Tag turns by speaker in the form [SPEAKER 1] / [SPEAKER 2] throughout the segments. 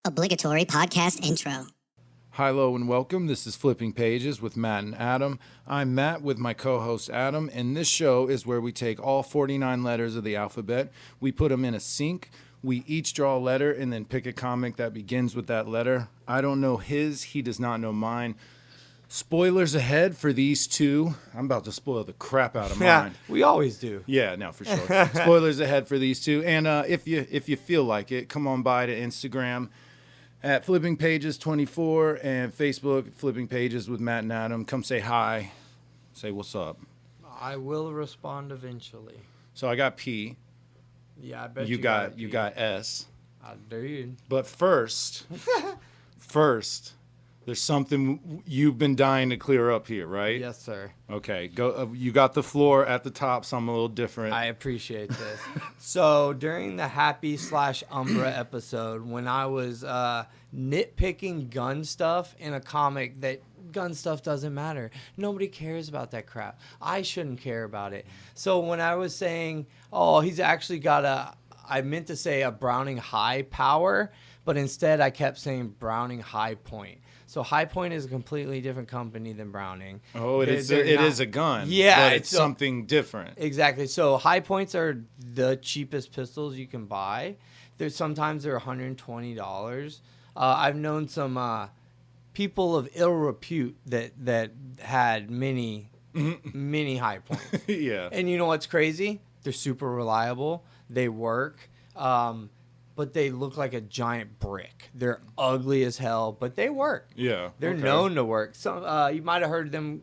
[SPEAKER 1] Obligatory podcast intro.
[SPEAKER 2] Hi, hello, and welcome. This is Flipping Pages with Matt and Adam. I'm Matt with my co-host Adam, and this show is where we take all 49 letters of the alphabet, we put them in a sync, we each draw a letter, and then pick a comic that begins with that letter. I don't know his, he does not know mine. Spoilers ahead for these two. I'm about to spoil the crap out of mine.
[SPEAKER 3] Yeah, we always do.
[SPEAKER 2] Yeah, no, for sure. Spoilers ahead for these two. And if you feel like it, come on by to Instagram at Flipping Pages 24 and Facebook Flipping Pages with Matt and Adam. Come say hi. Say what's up.
[SPEAKER 3] I will respond eventually.
[SPEAKER 2] So I got P.
[SPEAKER 3] Yeah, I bet
[SPEAKER 2] You got S.
[SPEAKER 3] I do.
[SPEAKER 2] But first, there's something you've been dying to clear up here, right?
[SPEAKER 3] Yes, sir.
[SPEAKER 2] Okay, go. You got the floor at the top, so I'm a little different.
[SPEAKER 3] I appreciate this. So during the Happy/Umbra episode, when I was nitpicking gun stuff in a comic that gun stuff doesn't matter. Nobody cares about that crap. I shouldn't care about it. So when I was saying, oh, he's actually got I meant to say a Browning high power, but instead I kept saying Browning high point. So High Point is a completely different company than Browning.
[SPEAKER 2] Oh, it is a gun.
[SPEAKER 3] Yeah.
[SPEAKER 2] But it's something different.
[SPEAKER 3] Exactly. So High Points are the cheapest pistols you can buy. Sometimes they're $120. I've known some people of ill repute that had many High Points.
[SPEAKER 2] Yeah.
[SPEAKER 3] And you know what's crazy? They're super reliable. They work. But they look like a giant brick. They're ugly as hell, but they work.
[SPEAKER 2] Yeah.
[SPEAKER 3] They're known to work. So you might have heard them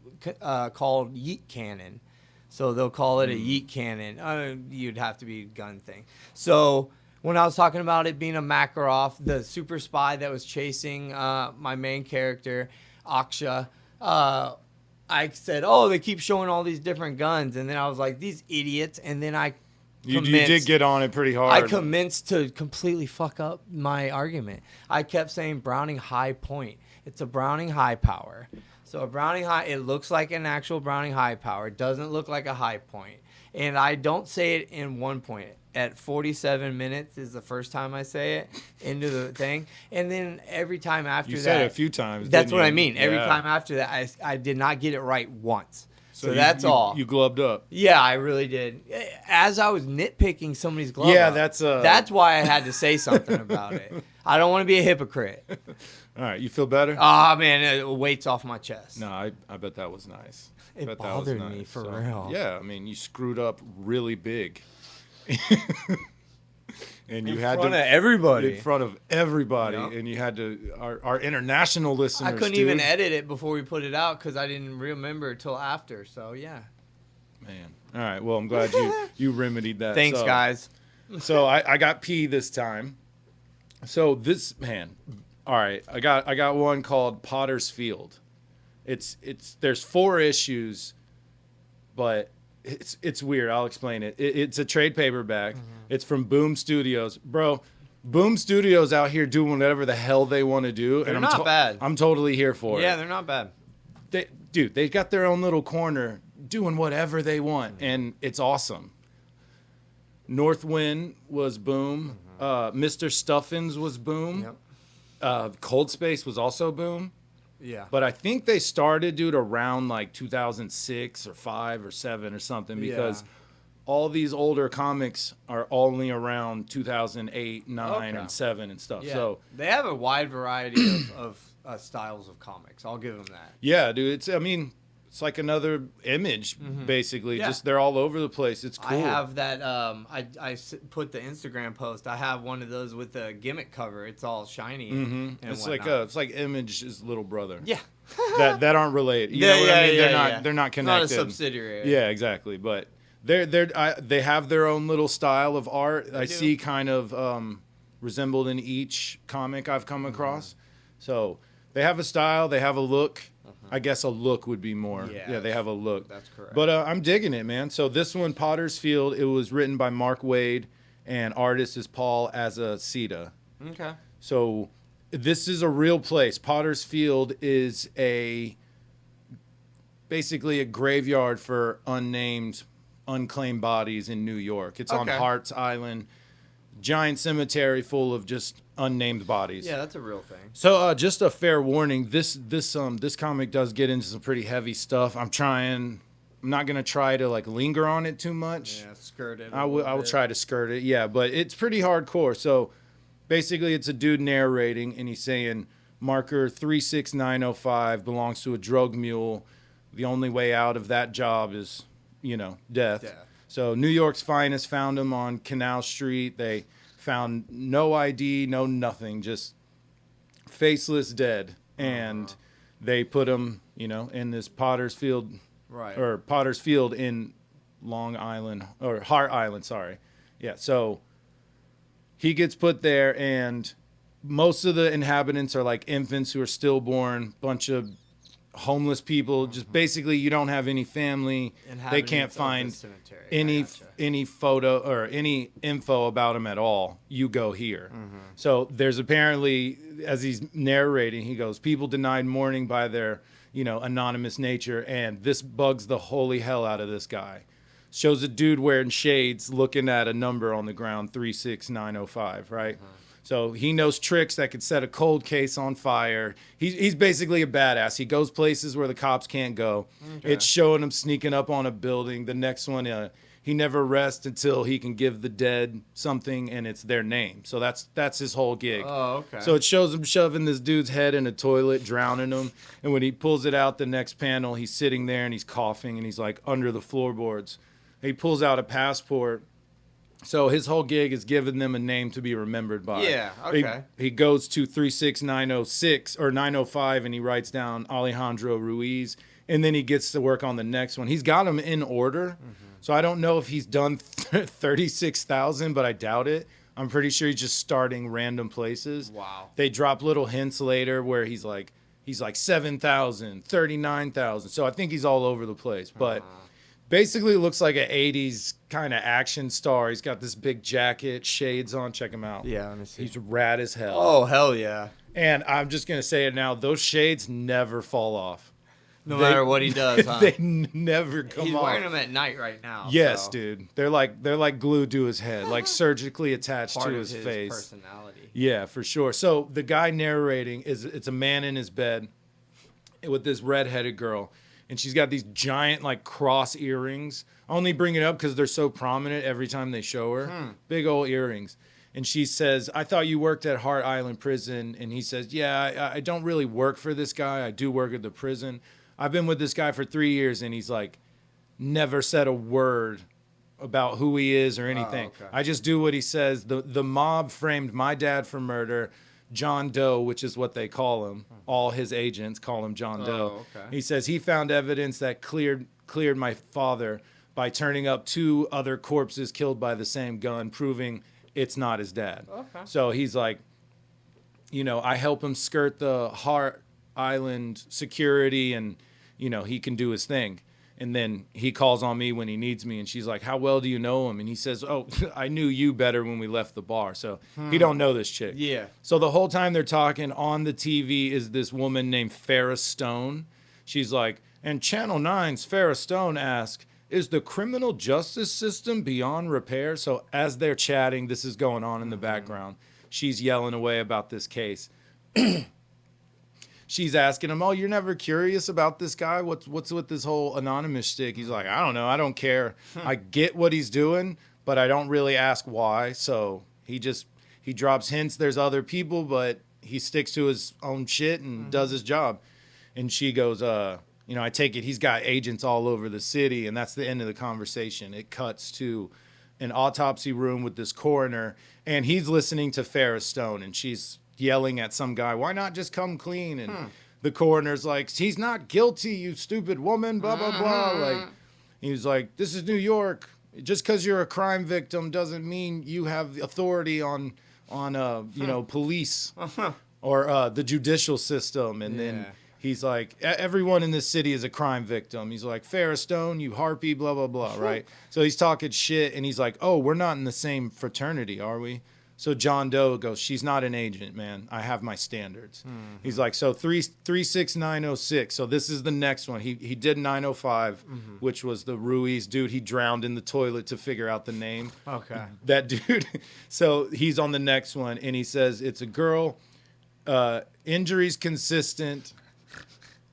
[SPEAKER 3] called yeet cannon. So they'll call it a yeet cannon. You'd have to be a gun thing. So when I was talking about it being a Makarov, the super spy that was chasing my main character, Aksha, I said, oh, they keep showing all these different guns. And then I was like, these idiots. And then you
[SPEAKER 2] did get on it pretty hard.
[SPEAKER 3] I commenced to completely fuck up my argument. I kept saying Browning high point. It's a Browning high power. So a Browning high, it looks like an actual Browning high power. It doesn't look like a high point. And I don't say it in one point. At 47 minutes is the first time I say it into the thing. And then every time after that.
[SPEAKER 2] You said it a few times.
[SPEAKER 3] That's what I mean. Every time after that, I did not get it right once. So that's all.
[SPEAKER 2] You gloved up.
[SPEAKER 3] Yeah, I really did. As I was nitpicking somebody's glove,
[SPEAKER 2] that's
[SPEAKER 3] why I had to say something about it. I don't want to be a hypocrite.
[SPEAKER 2] All right, you feel better?
[SPEAKER 3] Ah, man, it weight's off my chest.
[SPEAKER 2] No, I bet that was nice.
[SPEAKER 3] It bothered me for real.
[SPEAKER 2] Yeah, I mean, you screwed up really big. And you
[SPEAKER 3] had to in front
[SPEAKER 2] of everybody,
[SPEAKER 3] yep.
[SPEAKER 2] And you had to our international listeners.
[SPEAKER 3] I couldn't even edit it before we put it out because I didn't remember till after. So yeah,
[SPEAKER 2] man. All right, well, I'm glad you remedied that.
[SPEAKER 3] Thanks, guys.
[SPEAKER 2] So I got P this time. So this man, all right, I got one called Potter's Field. There's 4 issues, but it's weird. I'll explain it. It's a trade paperback. Mm-hmm. It's from Boom Studios. Bro, Boom Studios out here doing whatever the hell they want to do.
[SPEAKER 3] They're not bad.
[SPEAKER 2] I'm totally here for it.
[SPEAKER 3] Yeah, they're not bad.
[SPEAKER 2] They got their own little corner doing whatever they want, and it's awesome. Northwind was Boom. Mm-hmm. Mr. Stuffins was Boom. Yep. Cold Space was also Boom.
[SPEAKER 3] Yeah.
[SPEAKER 2] But I think they started, dude, around like 2006 or 5 or 7 or something because all these older comics are only around 2008, 9, and 7 and stuff.
[SPEAKER 3] Yeah.
[SPEAKER 2] So
[SPEAKER 3] they have a wide variety of styles of comics. I'll give them that.
[SPEAKER 2] Yeah, dude. It's like another image, basically. Yeah. Just they're all over the place. It's cool.
[SPEAKER 3] I have that. I put the Instagram post. I have one of those with the gimmick cover. It's all shiny.
[SPEAKER 2] Mm-hmm. It's like Image's little brother.
[SPEAKER 3] Yeah.
[SPEAKER 2] that aren't related. You know what I mean? They're not connected.
[SPEAKER 3] It's not a subsidiary.
[SPEAKER 2] Yeah, exactly. But they have their own little style of art. I see kind of resembled in each comic I've come across. So they have a style. They have a look. I guess a look would be more. Yeah, they have a look.
[SPEAKER 3] That's correct.
[SPEAKER 2] But I'm digging it, man. So this one, Potter's Field, it was written by Mark Waid, and artist is Paul Azaceta.
[SPEAKER 3] Okay.
[SPEAKER 2] So this is a real place. Potter's Field is basically a graveyard for unnamed, unclaimed bodies in New York. It's on Hart's Island. Giant cemetery full of just unnamed bodies.
[SPEAKER 3] Yeah, that's a real thing.
[SPEAKER 2] So just a fair warning, this comic does get into some pretty heavy stuff. I'm not gonna try to like linger on it too much.
[SPEAKER 3] Yeah, skirt it.
[SPEAKER 2] I will try to skirt it. Yeah, but it's pretty hardcore. So basically, it's a dude narrating, and he's saying marker 36905 belongs to a drug mule. The only way out of that job is, death. So New York's finest found him on Canal Street. They found no ID, no nothing, just faceless dead. And they put him, in this Potter's Field, or Potter's Field in Long Island, or Hart Island, sorry. Yeah, so he gets put there, and most of the inhabitants are like infants who are stillborn, bunch of homeless people. Just basically, you don't have any family. They can't find any photo or any info about them at all. You go here. So there's apparently, as he's narrating, he goes, people denied mourning by their, anonymous nature, and this bugs the holy hell out of this guy. Shows a dude wearing shades looking at a number on the ground, 36905, right? So he knows tricks that could set a cold case on fire. He's basically a badass. He goes places where the cops can't go. Okay. It's showing him sneaking up on a building. The next one, he never rests until he can give the dead something, and it's their name. So that's his whole gig.
[SPEAKER 3] Oh, okay.
[SPEAKER 2] So it shows him shoving this dude's head in a toilet, drowning him. And when he pulls it out, the next panel, he's sitting there, and he's coughing, and he's like under the floorboards. He pulls out a passport. So his whole gig is giving them a name to be remembered by.
[SPEAKER 3] Yeah, okay.
[SPEAKER 2] He goes to 36906 or 905, and he writes down Alejandro Ruiz, and then he gets to work on the next one. He's got them in order, so I don't know if he's done 36,000, but I doubt it. I'm pretty sure he's just starting random places.
[SPEAKER 3] Wow.
[SPEAKER 2] They drop little hints later where he's like 7,000, 39,000. So I think he's all over the place, but. Basically, it looks like an 80s kind of action star. He's got this big jacket, shades on. Check him out.
[SPEAKER 3] Yeah, let me see.
[SPEAKER 2] He's rad as hell.
[SPEAKER 3] Oh, hell yeah.
[SPEAKER 2] And I'm just going to say it now. Those shades never fall off.
[SPEAKER 3] No matter what he does, huh?
[SPEAKER 2] They never come off.
[SPEAKER 3] He's wearing them at night right now.
[SPEAKER 2] Yes,
[SPEAKER 3] so.
[SPEAKER 2] dude. They're like glued to his head, like surgically attached
[SPEAKER 3] Part
[SPEAKER 2] to
[SPEAKER 3] of
[SPEAKER 2] his face.
[SPEAKER 3] Personality.
[SPEAKER 2] Yeah, for sure. So the guy narrating it's a man in his bed with this redheaded girl. And she's got these giant, like, cross earrings. I only bring it up because they're so prominent every time they show her. Big old earrings. And she says, I thought you worked at Hart Island Prison. And he says, yeah, I don't really work for this guy. I do work at the prison. I've been with this guy for 3 years. And he's, like, never said a word about who he is or anything.
[SPEAKER 3] Oh, okay.
[SPEAKER 2] I just do what he says. The mob framed my dad for murder. John Doe, which is what they call him. All his agents call him John Doe.
[SPEAKER 3] Okay.
[SPEAKER 2] He says he found evidence that cleared my father by turning up 2 other corpses killed by the same gun, proving it's not his dad.
[SPEAKER 3] Okay.
[SPEAKER 2] So he's like, I help him skirt the Hart Island security, and, he can do his thing. And then he calls on me when he needs me, and she's like, how well do you know him? And he says, oh, I knew you better when we left the bar. So he don't know this chick.
[SPEAKER 3] Yeah.
[SPEAKER 2] So the whole time they're talking, on the TV is this woman named Farrah Stone. She's like, and Channel 9's Farrah Stone asks, is the criminal justice system beyond repair? So as they're chatting, this is going on in the background. She's yelling away about this case. She's asking him, oh, you're never curious about this guy? What's with this whole anonymous shtick? He's like, I don't know. I don't care. I get what he's doing, but I don't really ask why. So he drops hints. There's other people, but he sticks to his own shit and does his job. And she goes, I take it he's got agents all over the city. And that's the end of the conversation. It cuts to an autopsy room with this coroner, and he's listening to Farrah Stone, and she's yelling at some guy, why not just come clean? And the coroner's like, he's not guilty, you stupid woman, blah, blah, blah. Like, he's like, this is New York. Just because you're a crime victim doesn't mean you have authority on police or the judicial system. And then he's like, everyone in this city is a crime victim. He's like, Farrah Stone, you harpy, blah, blah, blah, right? So he's talking shit, and he's like, oh, we're not in the same fraternity, are we? So John Doe goes, she's not an agent, man. I have my standards. He's like, so 36906. So this is the next one. He did 905, which was the Ruiz dude. He drowned in the toilet to figure out the name.
[SPEAKER 3] Okay.
[SPEAKER 2] That dude. So he's on the next one, and he says it's a girl. Injuries consistent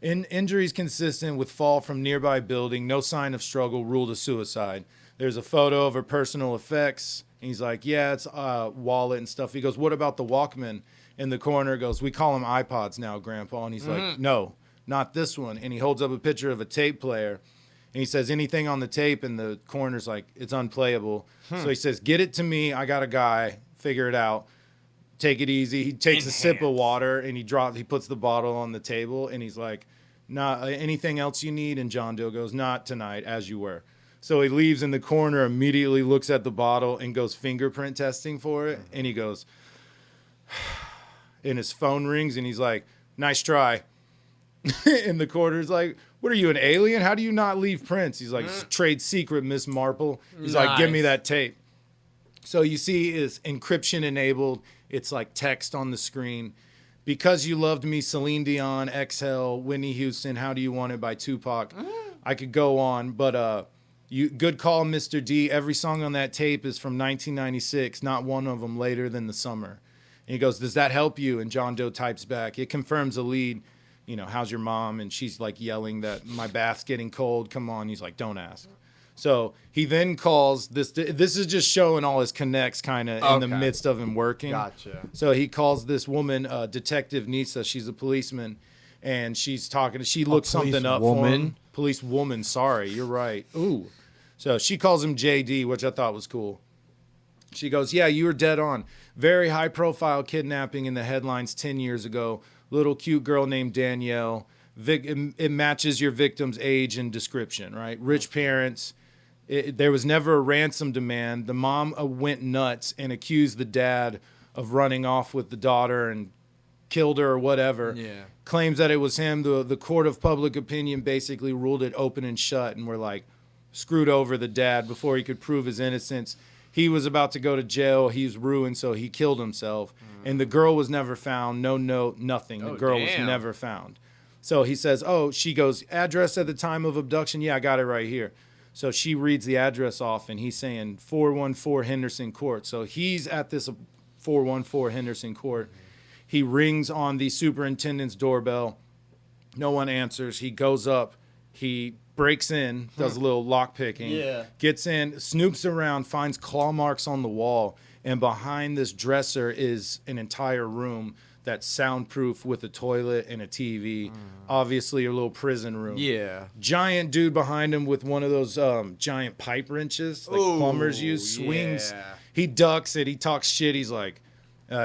[SPEAKER 2] with fall from nearby building. No sign of struggle. Ruled a suicide. There's a photo of her personal effects. He's like, yeah, it's wallet and stuff. He goes, what about the Walkman? In the corner goes, we call them iPods now, Grandpa. And he's like, no, not this one. And he holds up a picture of a tape player. And he says, anything on the tape? And the corner's like, it's unplayable. So he says, get it to me. I got a guy. Figure it out. Take it easy. He takes a sip of water and he puts the bottle on the table. And he's like, nah, anything else you need? And John Doe goes, not tonight, as you were. So he leaves in the corner, immediately looks at the bottle and goes fingerprint testing for it. And he goes, and his phone rings and he's like, nice try. In the corner's like, what are you, an alien? How do you not leave prints? He's like, trade secret, Miss Marple. He's like, give me that tape. So you see is encryption enabled. It's like text on the screen. Because You Loved Me, Celine Dion, Exhale, Whitney Houston, How Do You Want It by Tupac. I could go on, but good call, Mr. D. Every song on that tape is from 1996, not one of them later than the summer. And he goes, does that help you? And John Doe types back, it confirms a lead. You know, how's your mom? And she's like yelling that my bath's getting cold. Come on. He's like, don't ask. So he then calls this. This is just showing all his connects kind of in the midst of him working.
[SPEAKER 3] Gotcha.
[SPEAKER 2] So he calls this woman, Detective Nisa. She's a policeman. And she's talking. She looks something up for him. Police woman. Sorry, you're right. Ooh. So she calls him JD, which I thought was cool. She goes, yeah, you were dead on. Very high profile kidnapping in the headlines 10 years ago. Little cute girl named Danielle. It matches your victim's age and description, right? Rich parents. There was never a ransom demand. The mom went nuts and accused the dad of running off with the daughter and killed her or whatever.
[SPEAKER 3] Yeah.
[SPEAKER 2] Claims that it was him. The court of public opinion basically ruled it open and shut and were like, screwed over the dad before he could prove his innocence. He was about to go to jail. He was ruined, so he killed himself. And the girl was never found. No note, nothing. The girl was never found. So he says, she goes, address at the time of abduction? Yeah, I got it right here. So she reads the address off, and he's saying 414 Henderson Court. So he's at this 414 Henderson Court. He rings on the superintendent's doorbell. No one answers. He goes up. He breaks in, does a little lock picking, gets in, snoops around, finds claw marks on the wall, and behind this dresser is an entire room that's soundproof with a toilet and a TV. Obviously a little prison room. Yeah. Giant dude behind him with one of those giant pipe wrenches like plumbers use, swings. Yeah. He ducks it. He talks shit. He's like,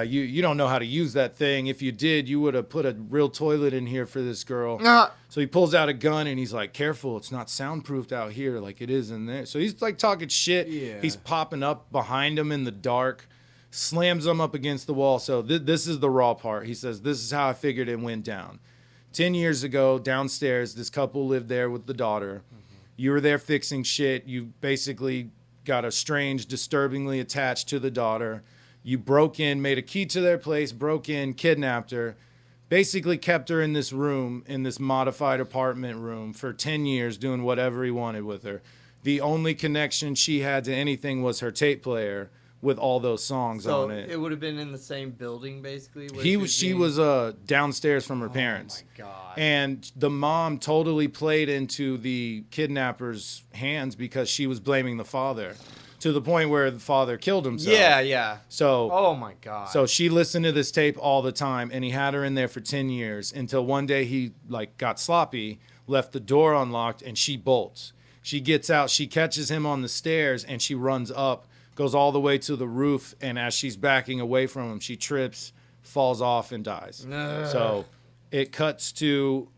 [SPEAKER 2] you don't know how to use that thing. If you did, you would have put a real toilet in here for this girl. So he pulls out a gun and he's like, careful, it's not soundproofed out here like it is in there. So he's like talking shit. Yeah. He's popping up behind him in the dark, slams him up against the wall. So this is the raw part. He says, this is how I figured it went down. 10 years ago, downstairs, this couple lived there with the daughter. You were there fixing shit. You basically got estranged, disturbingly attached to the daughter. You broke in, made a key to their place, broke in, kidnapped her, basically kept her in this room, in this modified apartment room for 10 years doing whatever he wanted with her. The only connection she had to anything was her tape player with all those songs on it.
[SPEAKER 3] So it would have been in the same building, basically?
[SPEAKER 2] She was downstairs from her parents.
[SPEAKER 3] Oh, my God.
[SPEAKER 2] And the mom totally played into the kidnapper's hands because she was blaming the father. To the point where the father killed himself.
[SPEAKER 3] Yeah.
[SPEAKER 2] So,
[SPEAKER 3] oh my God.
[SPEAKER 2] So she listened to this tape all the time, and he had her in there for 10 years until one day he got sloppy, left the door unlocked, and she bolts. She gets out, she catches him on the stairs, and she runs up, goes all the way to the roof, and as she's backing away from him, she trips, falls off, and dies. So it cuts to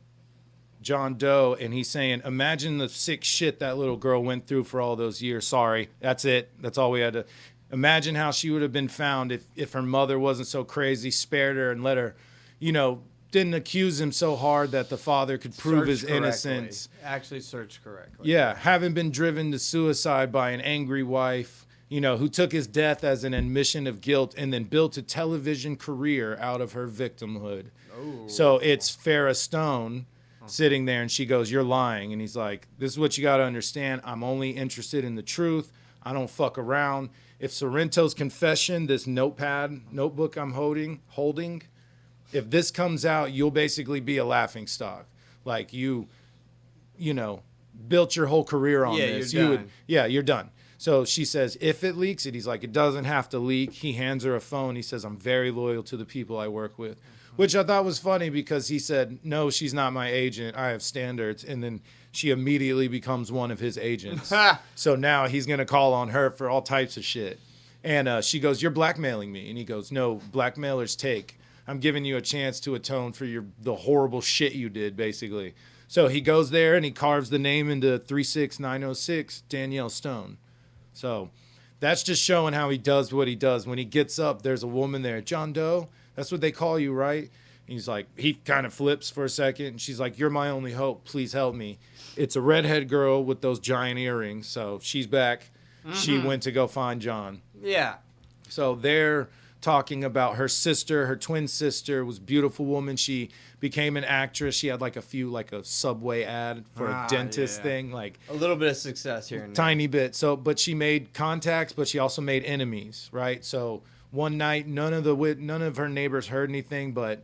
[SPEAKER 2] John Doe, and he's saying, imagine the sick shit that little girl went through for all those years. Sorry, that's it. That's all we had to. Imagine how she would have been found if her mother wasn't so crazy, spared her, and let her, didn't accuse him so hard that the father could prove his innocence.
[SPEAKER 3] Actually search correctly.
[SPEAKER 2] Yeah, having been driven to suicide by an angry wife, who took his death as an admission of guilt and then built a television career out of her victimhood.
[SPEAKER 3] Oh.
[SPEAKER 2] So it's Farrah Stone sitting there, and she goes, "You're lying." And he's like, "This is what you got to understand. I'm only interested in the truth. I don't fuck around. If Sorrento's confession, this notebook I'm holding, if this comes out, you'll basically be a laughingstock. Like you built your whole career on this.
[SPEAKER 3] You're done.
[SPEAKER 2] You're done." So she says, "If it leaks," he's like, "It doesn't have to leak." He hands her a phone. He says, "I'm very loyal to the people I work with," which I thought was funny because he said, "No, she's not my agent. I have standards." And then she immediately becomes one of his agents. So now he's going to call on her for all types of shit. And she goes, "You're blackmailing me." And he goes, "No, blackmailers take. I'm giving you a chance to atone for the horrible shit you did," basically. So he goes there and he carves the name into 36906 Danielle Stone. So that's just showing how he does what he does. When he gets up, there's a woman there. "John Doe, that's what they call you, right?" And he's like, he kind of flips for a second. And she's like, "You're my only hope. Please help me." It's a redhead girl with those giant earrings. So she's back. Mm-hmm. She went to go find John.
[SPEAKER 3] Yeah.
[SPEAKER 2] So they're talking about her sister, her twin sister, was a beautiful woman. She became an actress. She had like a Subway ad for a dentist thing, like
[SPEAKER 3] a little bit of success here and
[SPEAKER 2] tiny bit. So, but she made contacts, but she also made enemies, right? So one night, none of her neighbors heard anything, but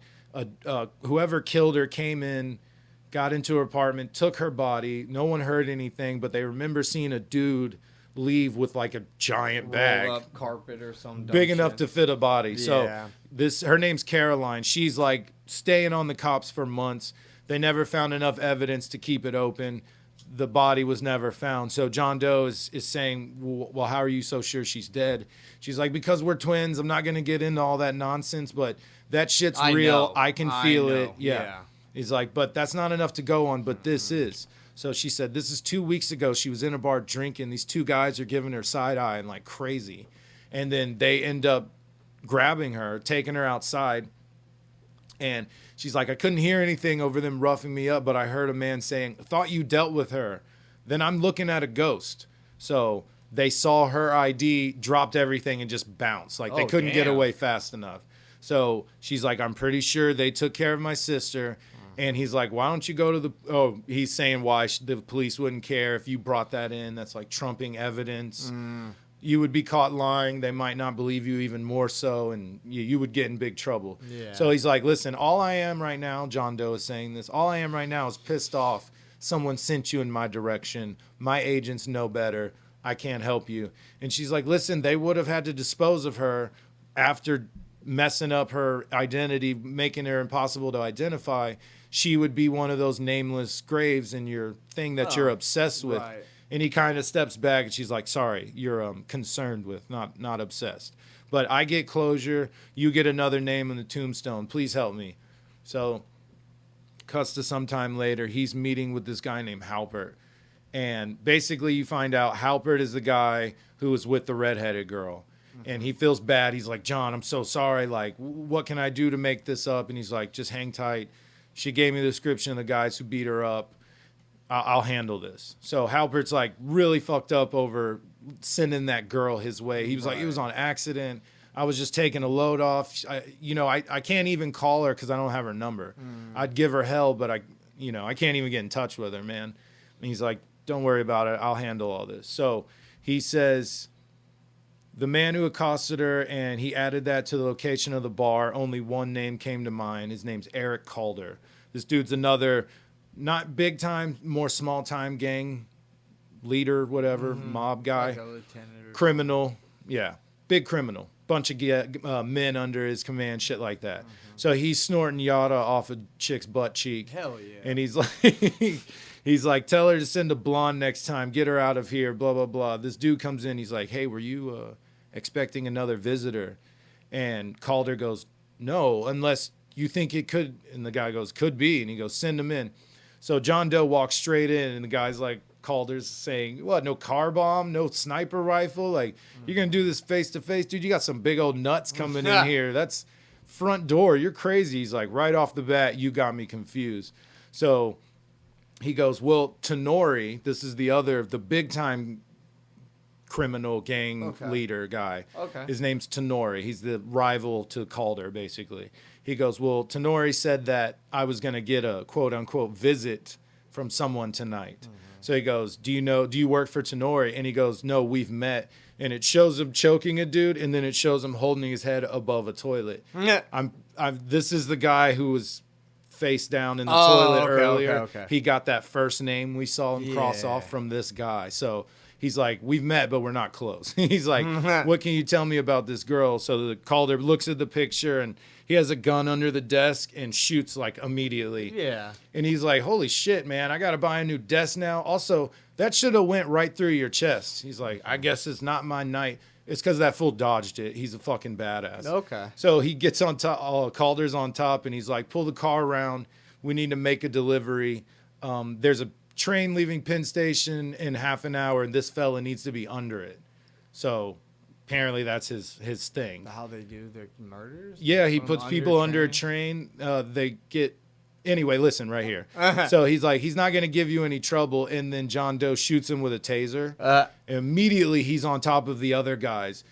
[SPEAKER 2] whoever killed her came in, got into her apartment, took her body. No one heard anything, but they remember seeing a dude leave with like a giant bag,
[SPEAKER 3] roll up carpet or something
[SPEAKER 2] big enough to fit a body.
[SPEAKER 3] Yeah.
[SPEAKER 2] So her name's Caroline. She's like staying on the cops for months. They never found enough evidence to keep it open. The body was never found. So John Doe is saying, "Well, how are you so sure she's dead?" She's like, "Because we're twins. I'm not going to get into all that nonsense, but that shit's real. I can feel it." Yeah. He's like, "But that's not enough to go on, but this is." So she said, "This is 2 weeks ago. She was in a bar drinking. These two guys are giving her side eye and like crazy. And then they end up grabbing her, taking her outside. And she's like, I couldn't hear anything over them roughing me up, but I heard a man saying, 'Thought you dealt with her.' Then I'm looking at a ghost." So they saw her ID, dropped everything, and just bounced. Like they couldn't get away fast enough. So she's like, "I'm pretty sure they took care of my sister." And he's like, "Why don't you go to the..." He's saying why the police wouldn't care if you brought that in. That's like trumping evidence. You would be caught lying. They might not believe you even more so, and you would get in big trouble. Yeah. So he's like, "Listen, all I am right now," John Doe is saying this, "all I am right now is pissed off. Someone sent you in my direction. My agents know better. I can't help you." And she's like, "Listen, they would have had to dispose of her after messing up her identity, making her impossible to identify. She would be one of those nameless graves in your thing that you're obsessed with." Right. And he kind of steps back, and she's like, "Sorry, you're concerned with, not obsessed. But I get closure. You get another name on the tombstone. Please help me." So cuts to sometime later. He's meeting with this guy named Halpert. And basically you find out Halpert is the guy who was with the redheaded girl. And he feels bad. He's like, "John, I'm so sorry. Like, what can I do to make this up?" And he's like, "Just hang tight. She gave me the description of the guys who beat her up. I'll handle this." So Halpert's like really fucked up over sending that girl his way. He was like, "It was on accident. I was just taking a load off. I can't even call her because I don't have her number. I'd give her hell, but I can't even get in touch with her, man." And he's like, "Don't worry about it. I'll handle all this." So he says, the man who accosted her, and he added that to the location of the bar, only one name came to mind. His name's Eric Calder. This dude's another, not big time, more small time gang leader, whatever, mob guy, like a lieutenant or criminal. Yeah, big criminal. Bunch of men under his command, shit like that. So he's snorting yada off a chick's butt cheek.
[SPEAKER 3] Hell yeah.
[SPEAKER 2] And he's like, "Tell her to send a blonde next time. Get her out of here, blah, blah, blah." This dude comes in. He's like, "Hey, were you expecting another visitor?" And Calder goes, "No, unless you think it could." And the guy goes, "Could be." And he goes, "Send him in." So John Doe walks straight in, and the guy's like, Calder's saying, "What, no car bomb, no sniper rifle? Like, you're going to do this face to face? Dude, you got some big old nuts coming in here. That's front door. You're crazy." He's like, "Right off the bat, you got me confused." So he goes, "Well, Tenori," this is the big time criminal gang leader guy. His name's Tenori. He's the rival to Calder, basically. He goes, well, Tenori said that I was going to get a quote-unquote visit from someone tonight. Mm-hmm. So he goes, do you work for Tenori? And he goes, no, we've met. And it shows him choking a dude, and then it shows him holding his head above a toilet. This is the guy who was face down in the toilet earlier. Okay. He got that first name we saw him cross off from this guy. So he's like, we've met, but we're not close. He's like, what can you tell me about this girl? So the Calder looks at the picture, and he has a gun under the desk and shoots like immediately. Yeah. And he's like, holy shit, man, I got to buy a new desk now. Also, that should have went right through your chest. He's like, I guess it's not my night. It's because that fool dodged it. He's a fucking badass. Okay. So he gets on top. Calder's on top, and he's like, pull the car around. We need to make a delivery. There's a train leaving Penn Station in half an hour, and this fella needs to be under it. So apparently that's his thing.
[SPEAKER 3] How they do their murders?
[SPEAKER 2] Yeah, he puts people under a train. They get... Anyway, listen right here. So he's like, he's not going to give you any trouble. And then John Doe shoots him with a taser. Immediately, he's on top of the other guys,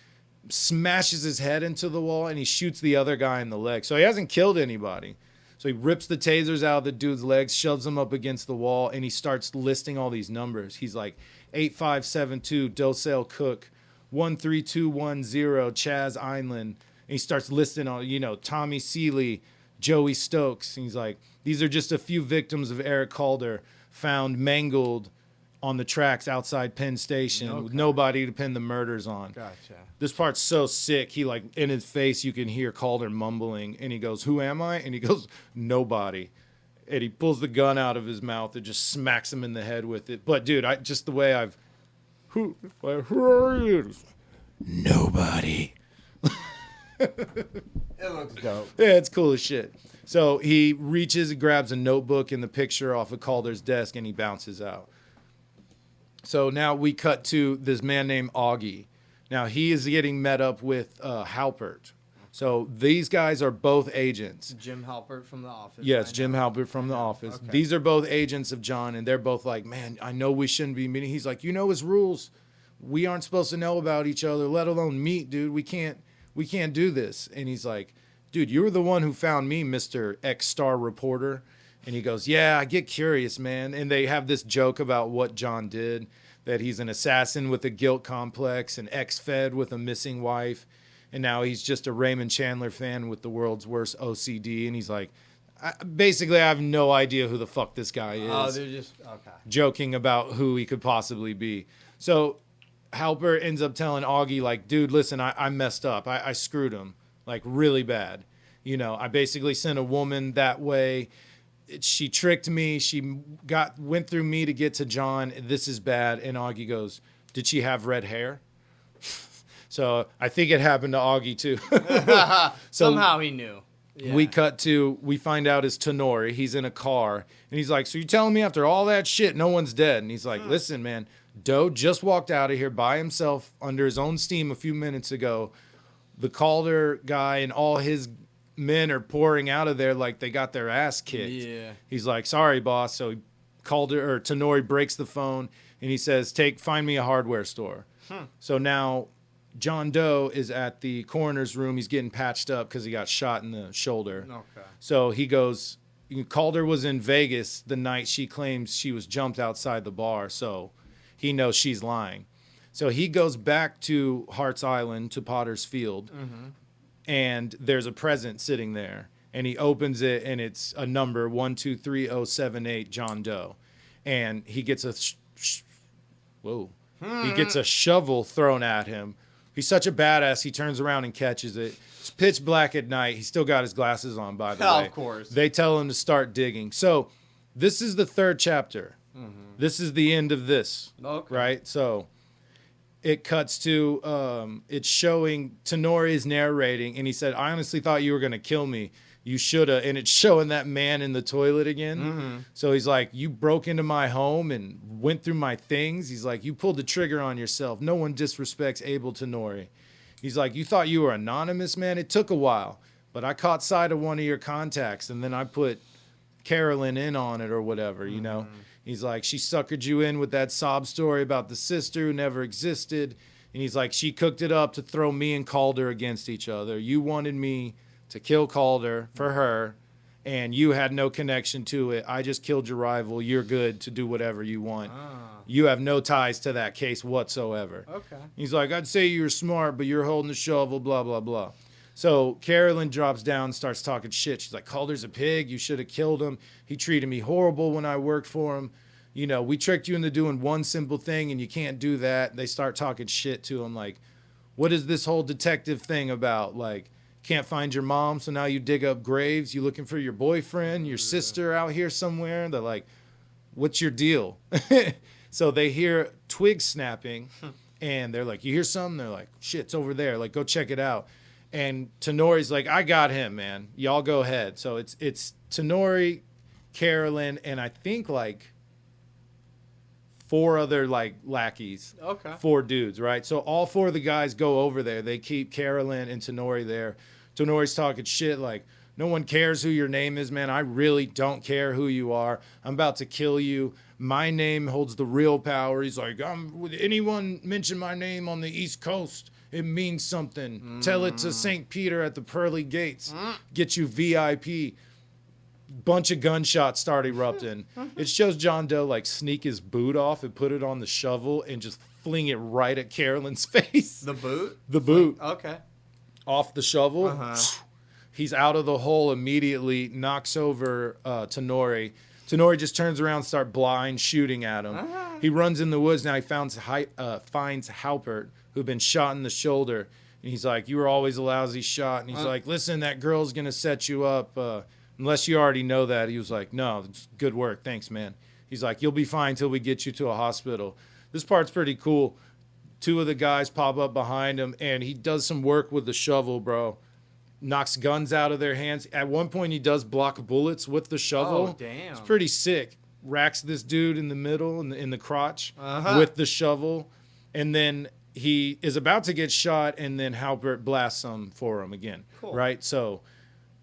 [SPEAKER 2] smashes his head into the wall, and he shoots the other guy in the leg. So he hasn't killed anybody. So he rips the tasers out of the dude's legs, shoves him up against the wall, and he starts listing all these numbers. He's like, 8572, Dosale Cook, 13210, Chaz Einland. And he starts listing all, Tommy Seeley, Joey Stokes. And he's like, these are just a few victims of Eric Calder found mangled on the tracks outside Penn Station with nobody to pin the murders on. Gotcha. This part's so sick. He in his face, you can hear Calder mumbling, and he goes, who am I? And he goes, nobody. And he pulls the gun out of his mouth and just smacks him in the head with it. But dude, who are you? Nobody.
[SPEAKER 3] It looks dope.
[SPEAKER 2] Yeah, it's cool as shit. So he reaches and grabs a notebook and the picture off of Calder's desk, and he bounces out. So now we cut to this man named Augie. Now he is getting met up with Halpert. So these guys are both agents.
[SPEAKER 3] Jim Halpert from The Office.
[SPEAKER 2] Yes, Jim Halpert from The Office. Okay. These are both agents of John, and they're both like, man, I know we shouldn't be meeting. He's like, his rules. We aren't supposed to know about each other, let alone meet, dude. We can't do this. And he's like, dude, you were the one who found me, Mr. X-Star reporter. And he goes, yeah, I get curious, man. And they have this joke about what John did, that he's an assassin with a guilt complex, an ex-fed with a missing wife, and now he's just a Raymond Chandler fan with the world's worst OCD. And he's like, basically, I have no idea who the fuck this guy is.
[SPEAKER 3] Oh, they're just, okay.
[SPEAKER 2] Joking about who he could possibly be. So Halpert ends up telling Augie, like, dude, listen, I messed up. I screwed him, like, really bad. I basically sent a woman that way. She tricked me. She went through me to get to John. This is bad. And Augie goes, did she have red hair? So I think it happened to Augie, too.
[SPEAKER 3] Somehow he knew. Yeah.
[SPEAKER 2] We find out it's Tenori. He's in a car. And he's like, so you're telling me after all that shit, no one's dead? And he's like, listen, man, Doe just walked out of here by himself under his own steam a few minutes ago. The Calder guy and all his men are pouring out of there like they got their ass kicked. Yeah. He's like, sorry, boss. So Tenori breaks the phone, and he says, find me a hardware store. So now John Doe is at the coroner's room. He's getting patched up because he got shot in the shoulder. Okay. So he goes, Calder was in Vegas the night she claims she was jumped outside the bar, so he knows she's lying. So he goes back to Hart's Island, to Potter's Field, and there's a present sitting there. And he opens it, and it's a number, 123078, John Doe. And he gets he gets a shovel thrown at him. He's such a badass, he turns around and catches it. It's pitch black at night. He's still got his glasses on, by the way.
[SPEAKER 3] Of course.
[SPEAKER 2] They tell him to start digging. So this is the third chapter. This is the end of this, right? So it cuts to, it's showing, Tenori is narrating, and he said, I honestly thought you were going to kill me. You should have. And it's showing that man in the toilet again. So he's like, you broke into my home and went through my things. He's like, you pulled the trigger on yourself. No one disrespects Abel Tenori. He's like, you thought you were anonymous, man? It took a while, but I caught sight of one of your contacts, and then I put Carolyn in on it or whatever, you know. He's like, she suckered you in with that sob story about the sister who never existed. And he's like, she cooked it up to throw me and Calder against each other. You wanted me to kill Calder for her, and you had no connection to it. I just killed your rival. You're good to do whatever you want. You have no ties to that case whatsoever.
[SPEAKER 3] Okay.
[SPEAKER 2] He's like, I'd say you're smart, but you're holding the shovel, blah, blah, blah. So Carolyn drops down, starts talking shit. She's like, Calder's a pig. You should have killed him. He treated me horrible when I worked for him. You know, we tricked you into doing one simple thing, and you can't do that. They start talking shit to him, like, what is this whole detective thing about? Like, can't find your mom, so now you dig up graves. You looking for your boyfriend, your sister out here somewhere? They're like, what's your deal? So they hear twigs snapping, and they're like, you hear something? They're like, shit, it's over there. Like, go check it out. And Tenori's like, I got him, man. Y'all go ahead. So it's Tenori, Carolyn, and I think, like, 4 other, like, lackeys.
[SPEAKER 3] Okay.
[SPEAKER 2] 4 dudes, right? So all 4 of the guys go over there. They keep Carolyn and Tenori there. Tenori's talking shit like, no one cares who your name is, man. I really don't care who you are. I'm about to kill you. My name holds the real power. He's like, would anyone mention my name on the East Coast? It means something. Tell it to St. Peter at the pearly gates. Get you VIP. Bunch of gunshots start erupting. It shows John Doe like sneak his boot off and put it on the shovel and just fling it right at Carolyn's face.
[SPEAKER 3] The boot?
[SPEAKER 2] The boot.
[SPEAKER 3] Okay.
[SPEAKER 2] Off the shovel. He's out of the hole immediately, knocks over Tenori. Tenori just turns around, start blind shooting at him. He runs in the woods. Now he finds Halpert, who'd been shot in the shoulder. And he's like, you were always a lousy shot. And he's like, listen, that girl's going to set you up. Unless you already know that. He was like, no, it's good work. Thanks, man. He's like, you'll be fine till we get you to a hospital. This part's pretty cool. 2 of the guys pop up behind him, and he does some work with the shovel, bro. Knocks guns out of their hands. At one point, he does block bullets with the shovel.
[SPEAKER 3] Oh, damn.
[SPEAKER 2] It's pretty sick. Racks this dude in the middle, in the crotch, with the shovel. And then he is about to get shot, and then Halpert blasts him for him again. Cool. Right? So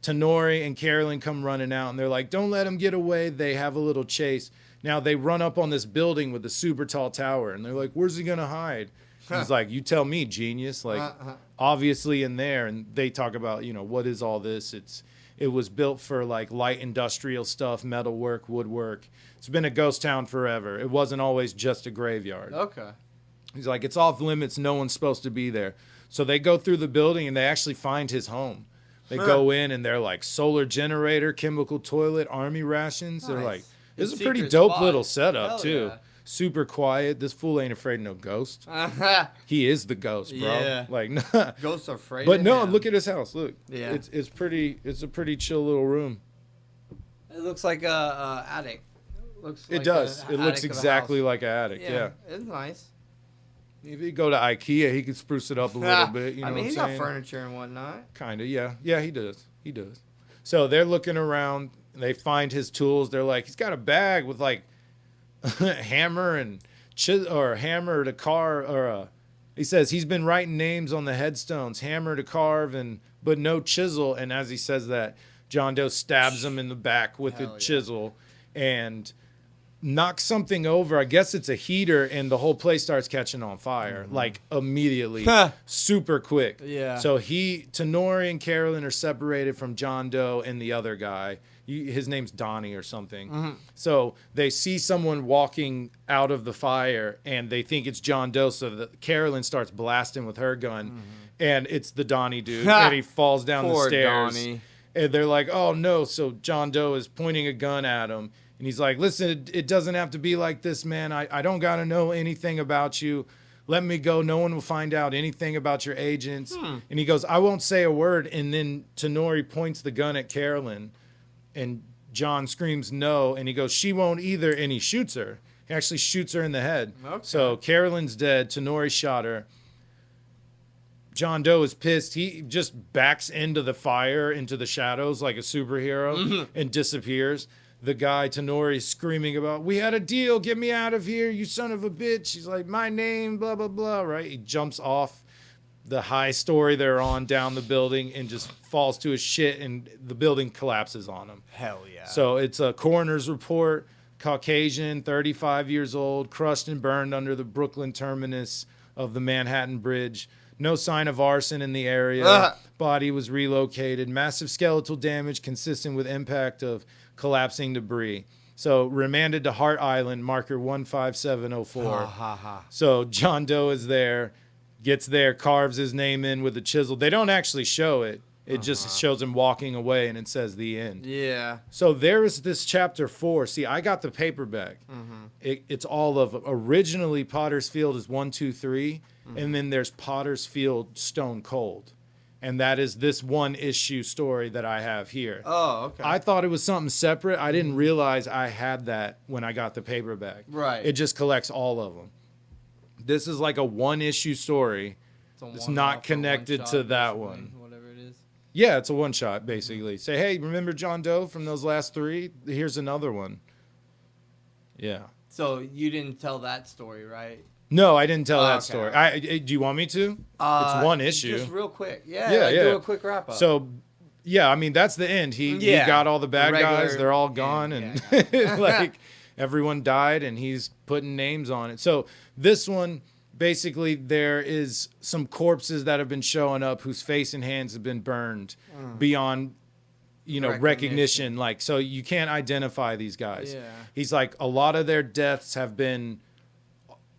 [SPEAKER 2] Tenori and Carolyn come running out, and they're like, don't let him get away. They have a little chase. Now, they run up on this building with a super tall tower, and they're like, where's he going to hide? He's like, you tell me, genius. Like, obviously in there. And they talk about, you know, what is all this? It was built for, like, light industrial stuff, metalwork, woodwork. It's been a ghost town forever. It wasn't always just a graveyard.
[SPEAKER 3] Okay.
[SPEAKER 2] He's like, it's off limits. No one's supposed to be there. So they go through the building, and they actually find his home. They go in, and they're like, solar generator, chemical toilet, army rations. Nice. They're like, this is a pretty dope little setup,
[SPEAKER 3] Hell
[SPEAKER 2] too.
[SPEAKER 3] Yeah.
[SPEAKER 2] Super quiet. This fool ain't afraid of no ghost. He is the ghost, bro.
[SPEAKER 3] Yeah.
[SPEAKER 2] Like,
[SPEAKER 3] ghosts are afraid.
[SPEAKER 2] But no,
[SPEAKER 3] him.
[SPEAKER 2] look at his house. Look,
[SPEAKER 3] yeah,
[SPEAKER 2] it's pretty. It's a pretty chill little room.
[SPEAKER 3] It looks like a attic.
[SPEAKER 2] It does. It looks exactly like an attic. Yeah,
[SPEAKER 3] it's nice.
[SPEAKER 2] If you go to IKEA, he could spruce it up a little bit. You know
[SPEAKER 3] I mean,
[SPEAKER 2] what
[SPEAKER 3] he's
[SPEAKER 2] I'm
[SPEAKER 3] got
[SPEAKER 2] saying?
[SPEAKER 3] furniture and whatnot.
[SPEAKER 2] Kind of, yeah. Yeah, he does. He does. So they're looking around. They find his tools. They're like, he's got a bag with like hammer and hammer to carve, or he says he's been writing names on the headstones, hammer to carve, but no chisel. And as he says that, John Doe stabs him in the back with a chisel and knocks something over. I guess it's a heater, and the whole place starts catching on fire, like immediately, super quick.
[SPEAKER 3] Yeah.
[SPEAKER 2] So Tenori and Carolyn are separated from John Doe and the other guy. His name's Donnie or something. So they see someone walking out of the fire, and they think it's John Doe. So Carolyn starts blasting with her gun, and it's the Donnie dude, and he falls down the stairs. Donnie. And they're like, "Oh no!" So John Doe is pointing a gun at him, and he's like, "Listen, it doesn't have to be like this, man. I don't gotta know anything about you. Let me go. No one will find out anything about your agents." And he goes, "I won't say a word." And then Tenori points the gun at Carolyn. And John screams no, and he goes, she won't either, and he shoots her. He actually shoots her in the head. Okay. So Carolyn's dead. Tenori shot her. John Doe is pissed. He just backs into the fire, into the shadows like a superhero, and disappears. The guy, Tenori, is screaming about, we had a deal. Get me out of here, you son of a bitch. He's like, my name, blah, blah, blah, right? He jumps off, the high story they're on down the building and just falls to his shit and the building collapses on him.
[SPEAKER 3] Hell yeah.
[SPEAKER 2] So it's a coroner's report, Caucasian, 35 years old, crushed and burned under the Brooklyn terminus of the Manhattan Bridge. No sign of arson in the area. Body was relocated. Massive skeletal damage consistent with impact of collapsing debris. So remanded to Hart Island, marker 15704. So John Doe is there, gets there, carves his name in with a chisel. They don't actually show it. It just shows him walking away, and it says the end.
[SPEAKER 3] Yeah.
[SPEAKER 2] So there's this chapter 4. See, I got the paperback. It's all of originally Potter's Field is 1, 2, 3, and then there's Potter's Field Stone Cold. And that is this one issue story that I have here.
[SPEAKER 3] Oh, okay.
[SPEAKER 2] I thought it was something separate. I didn't realize I had that when I got the paperback.
[SPEAKER 3] Right.
[SPEAKER 2] It just collects all of them. This is like a one-issue story. It's not connected to that one.
[SPEAKER 3] Whatever it is.
[SPEAKER 2] Yeah, it's a one-shot, basically. Say, hey, remember John Doe from those last 3? Here's another one. Yeah.
[SPEAKER 3] So you didn't tell that story, right?
[SPEAKER 2] No, I didn't tell that
[SPEAKER 3] okay.
[SPEAKER 2] story. Do you want me to? It's one issue.
[SPEAKER 3] Just real quick. Yeah, do a quick wrap up.
[SPEAKER 2] So, yeah, I mean, that's the end. He got all the bad guys. They're all gone. And like everyone died and he's putting names on it. So this one, basically, there is some corpses that have been showing up whose face and hands have been burned beyond, recognition. Like, so you can't identify these guys.
[SPEAKER 3] Yeah.
[SPEAKER 2] He's like, a lot of their deaths have been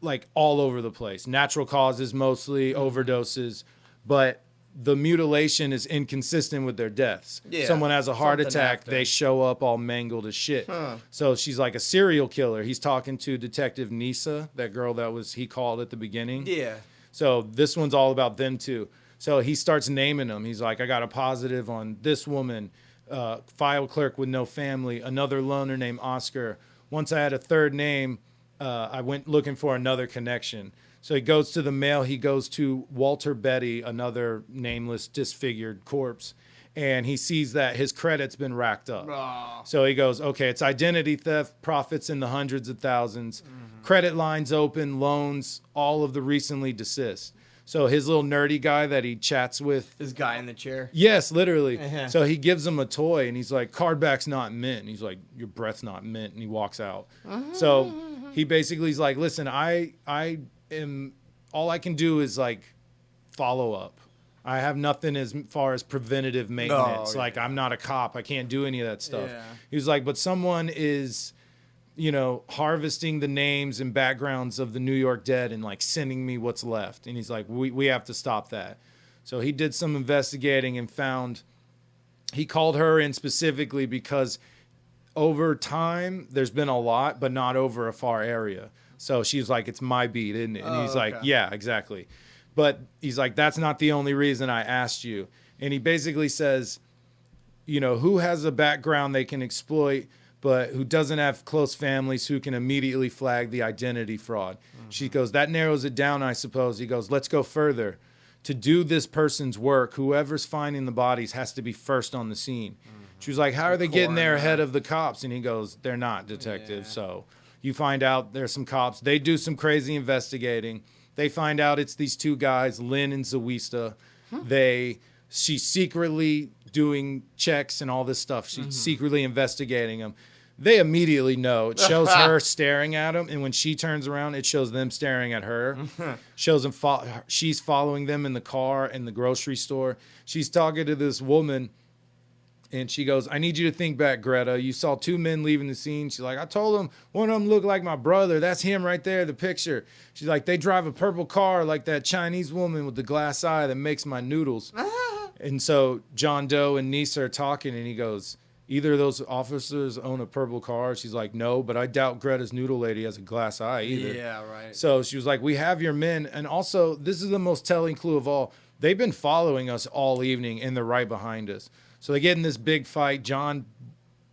[SPEAKER 2] like all over the place. Natural causes, mostly overdoses, but the mutilation is inconsistent with their deaths. Yeah. Someone has a heart attack, they show up all mangled as shit. So she's like a serial killer. He's talking to Detective Nisa, that girl he called at the beginning.
[SPEAKER 3] Yeah.
[SPEAKER 2] So this one's all about them too. So he starts naming them. He's like, I got a positive on this woman, file clerk with no family, another loner named Oscar. Once I had a third name, I went looking for another connection. So he goes to the mail. He goes to Walter Betty, another nameless, disfigured corpse, and he sees that his credit's been racked up. So he goes, okay, it's identity theft, profits in the hundreds of thousands, credit lines open, loans, all of the recently deceased. So his little nerdy guy that he chats with.
[SPEAKER 3] This guy in the chair?
[SPEAKER 2] Yes, literally. So he gives him a toy, and he's like, cardback's not mint. And he's like, your breath's not mint. And he walks out. So he basically is like, listen, I am, all I can do is like follow up. I have nothing as far as preventative maintenance. Like, I'm not a cop. I can't do any of that stuff. He was like, but someone is, harvesting the names and backgrounds of the New York dead and like sending me what's left. And he's like, we have to stop that. So he did some investigating and found, he called her in specifically because over time there's been a lot, but not over a far area. So she's like, it's my beat, isn't it? And he's like, yeah, exactly. But he's like, that's not the only reason I asked you. And he basically says, who has a background they can exploit, but who doesn't have close families who can immediately flag the identity fraud. She goes, that narrows it down, I suppose. He goes, let's go further. To do this person's work, whoever's finding the bodies has to be first on the scene. She was like, how are they getting there ahead of the cops? And he goes, they're not, detective. So you find out there's some cops. They do some crazy investigating. They find out it's these two guys, Lynn and Zawista. She's secretly doing checks and all this stuff. She's secretly investigating them. They immediately know. It shows her staring at them, and when she turns around, it shows them staring at her. Shows them she's following them in the car in the grocery store. She's talking to this woman, and she goes, I need you to think back, Greta. You saw two men leaving the scene. She's like, I told them one of them looked like my brother. That's him right there, the picture. She's like, they drive a purple car like that Chinese woman with the glass eye that makes my noodles. And so John Doe and Nisa are talking, and he goes, either of those officers own a purple car? She's like, no, but I doubt Greta's noodle lady has a glass eye either.
[SPEAKER 3] Yeah, right.
[SPEAKER 2] So she was like, we have your men. And also, this is the most telling clue of all. They've been following us all evening, and they're right behind us. So they get in this big fight.